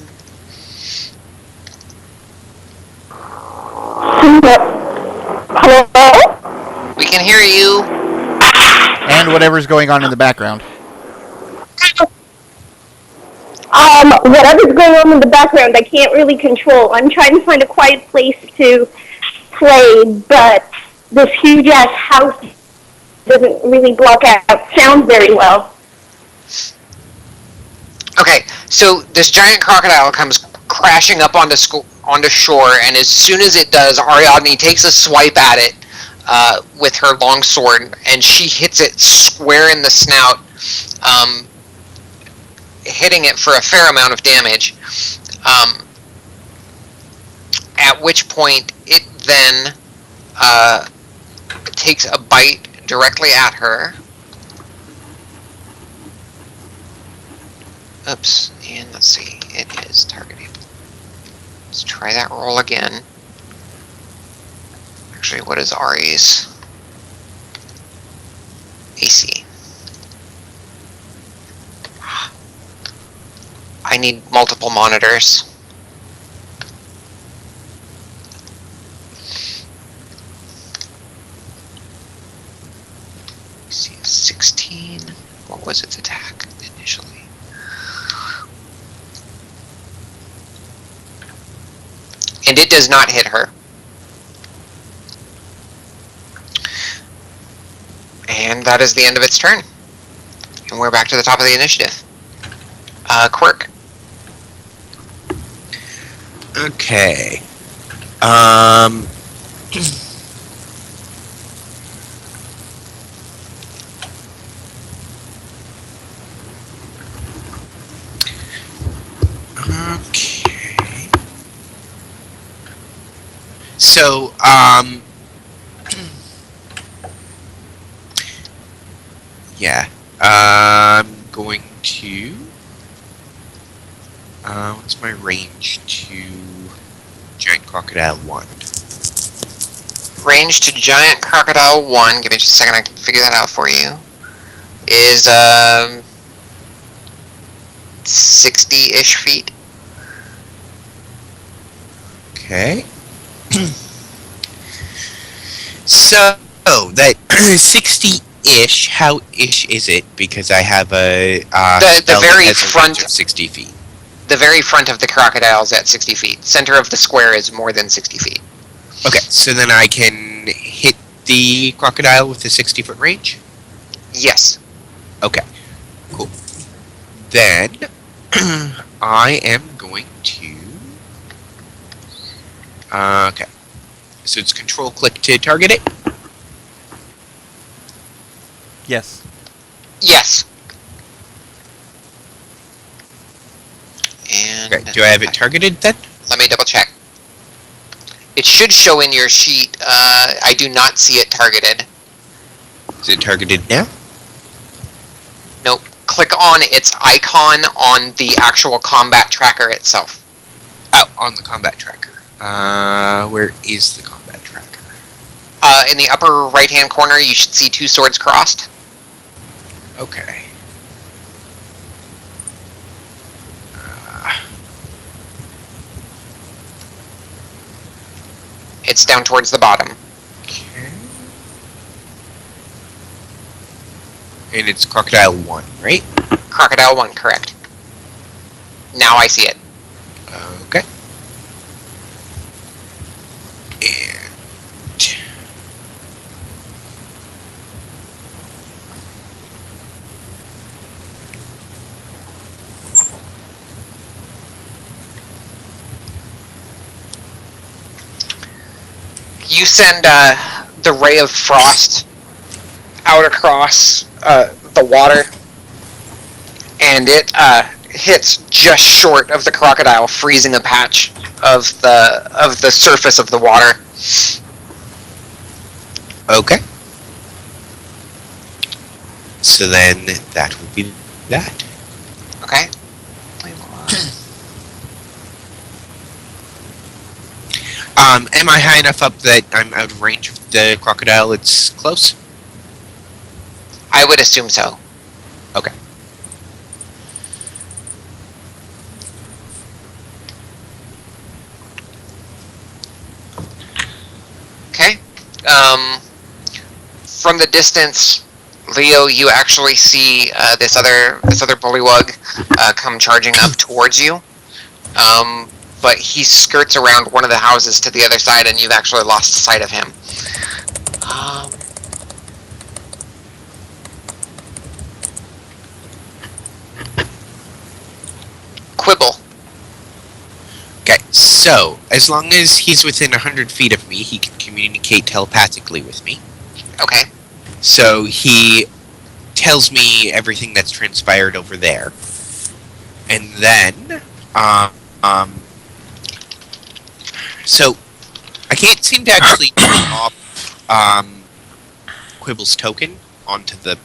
We can hear you. And whatever's going on in the background. Whatever's going on in the background, I can't really control. I'm trying to find a quiet place to play, but this huge-ass house doesn't really block out sound very well. Okay, so this giant crocodile comes crashing up onto shore, and as soon as it does, Ariadne takes a swipe at it with her long sword, and she hits it square in the snout, hitting it for a fair amount of damage. At which point, it then takes a bite directly at her. Oops, and let's see, it is targeting. Let's try that roll again. Actually, what is Ari's AC? I need multiple monitors. See, 16. What was its attack initially? And it does not hit her. And that is the end of its turn. And we're back to the top of the initiative. Quirk. Okay. Okay. So, yeah. I'm going to... what's my range to Giant Crocodile 1? Range to Giant Crocodile 1, give me just a second, I can figure that out for you, is 60-ish feet. Okay. So, that 60-ish, how-ish is it? Because I have a The spell that very has a range front- of 60 feet. The very front of the crocodile is at 60 feet. Center of the square is more than 60 feet. Okay, so then I can hit the crocodile with the 60-foot range? Yes. Okay, cool. Then, I am going to... okay. So it's control-click to target it? Yes. Yes. And Okay, do I have it targeted then? let me double check. It should show in your sheet. I do not see it targeted. Is it targeted now? Nope. Click on its icon on the actual combat tracker itself. Oh, on the combat tracker. Where is the combat tracker? In the upper right-hand corner, you should see 2 swords crossed. Okay. It's down towards the bottom. Okay. And it's Crocodile 1, right? Crocodile 1, correct. Now I see it. Okay. And... You send the ray of frost out across the water, and it hits just short of the crocodile, freezing a patch of the surface of the water. Okay. So then that will be that. Okay. Am I high enough up that I'm out of range of the crocodile? It's close? I would assume so. Okay. Okay. From the distance, Leo, you actually see this other bullywug come charging up towards you. But he skirts around one of the houses to the other side, and you've actually lost sight of him. Quibble. Okay, so, as long as he's within 100 feet of me, he can communicate telepathically with me. Okay. So he tells me everything that's transpired over there. And then, so, I can't seem to actually turn off Quibble's token onto the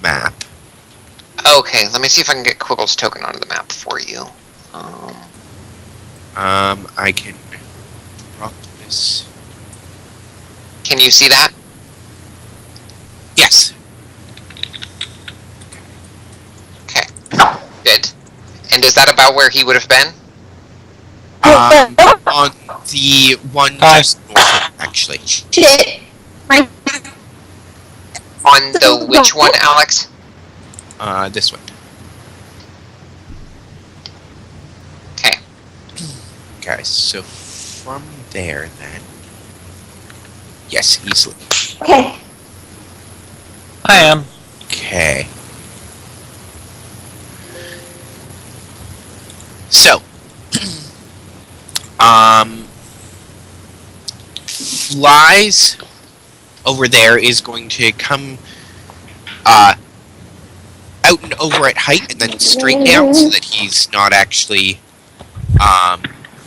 map. Okay, let me see if I can get Quibble's token onto the map for you. I can drop this. Can you see that? Yes. Okay. Good. And is that about where he would have been? On the one just north of him, actually. Shit. My On the which one, Alex? This one. Okay. Okay, so from there then. Yes, easily. okay. I am. Okay. So, Flies over there is going to come out and over at height and then straight down so that he's not actually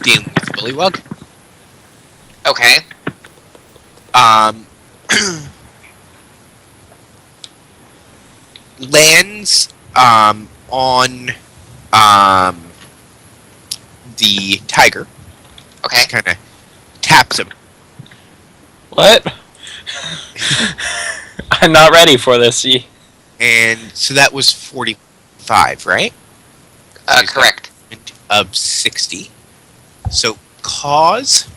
dealing with the bullywug. Okay. Lands on the tiger. Okay. Kind of taps him. What? I'm not ready for this. And so that was 45, right? Correct. Of 60. So cause.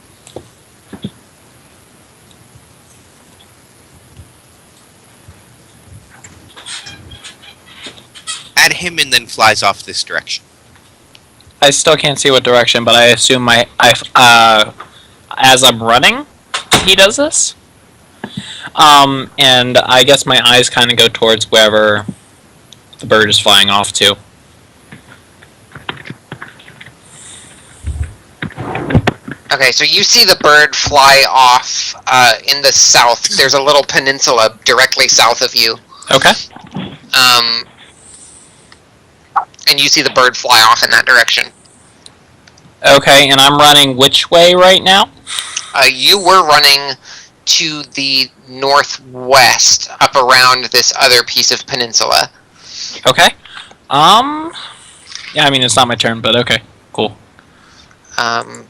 At him and then flies off this direction. I still can't see what direction, but I assume as I'm running, he does this. And I guess my eyes kind of go towards wherever the bird is flying off to. Okay, so you see the bird fly off in the south. There's a little peninsula directly south of you. Okay. And you see the bird fly off in that direction. Okay, and I'm running which way right now? You were running to the northwest, up around this other piece of peninsula. Okay. Yeah, I mean, it's not my turn, but okay. Cool.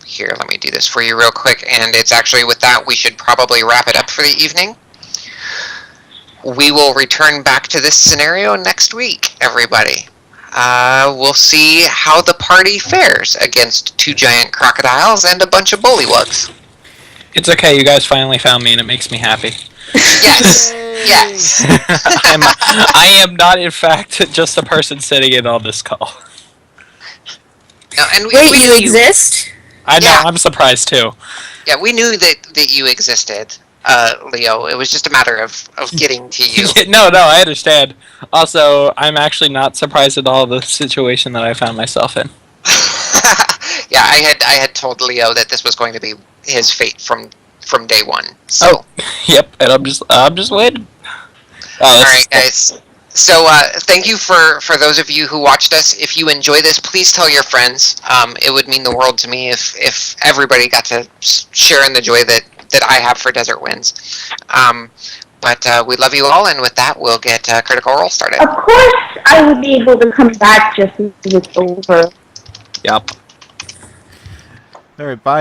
Here, let me do this for you real quick, and it's actually with that we should probably wrap it up for the evening. We will return back to this scenario next week, everybody. We'll see how the party fares against 2 giant crocodiles and a bunch of bullywugs. It's okay, you guys finally found me, and it makes me happy. Yes, yes. I am not, in fact, just a person sitting in on this call. No, and Wait, you exist? I know, Yeah. I'm surprised too. Yeah, we knew that you existed, Leo. It was just a matter of getting to you. No, I understand. Also, I'm actually not surprised at all the situation that I found myself in. Yeah, I had told Leo that this was going to be his fate from day one. So. Oh, yep, and I'm just waiting. All right, guys. So thank you for those of you who watched us. If you enjoy this, please tell your friends. It would mean the world to me if everybody got to share in the joy that I have for Desert Winds. But we love you all, and with that, we'll get Critical Role started. Of course, I would be able to come back just as it's over. Yep. All right, bye.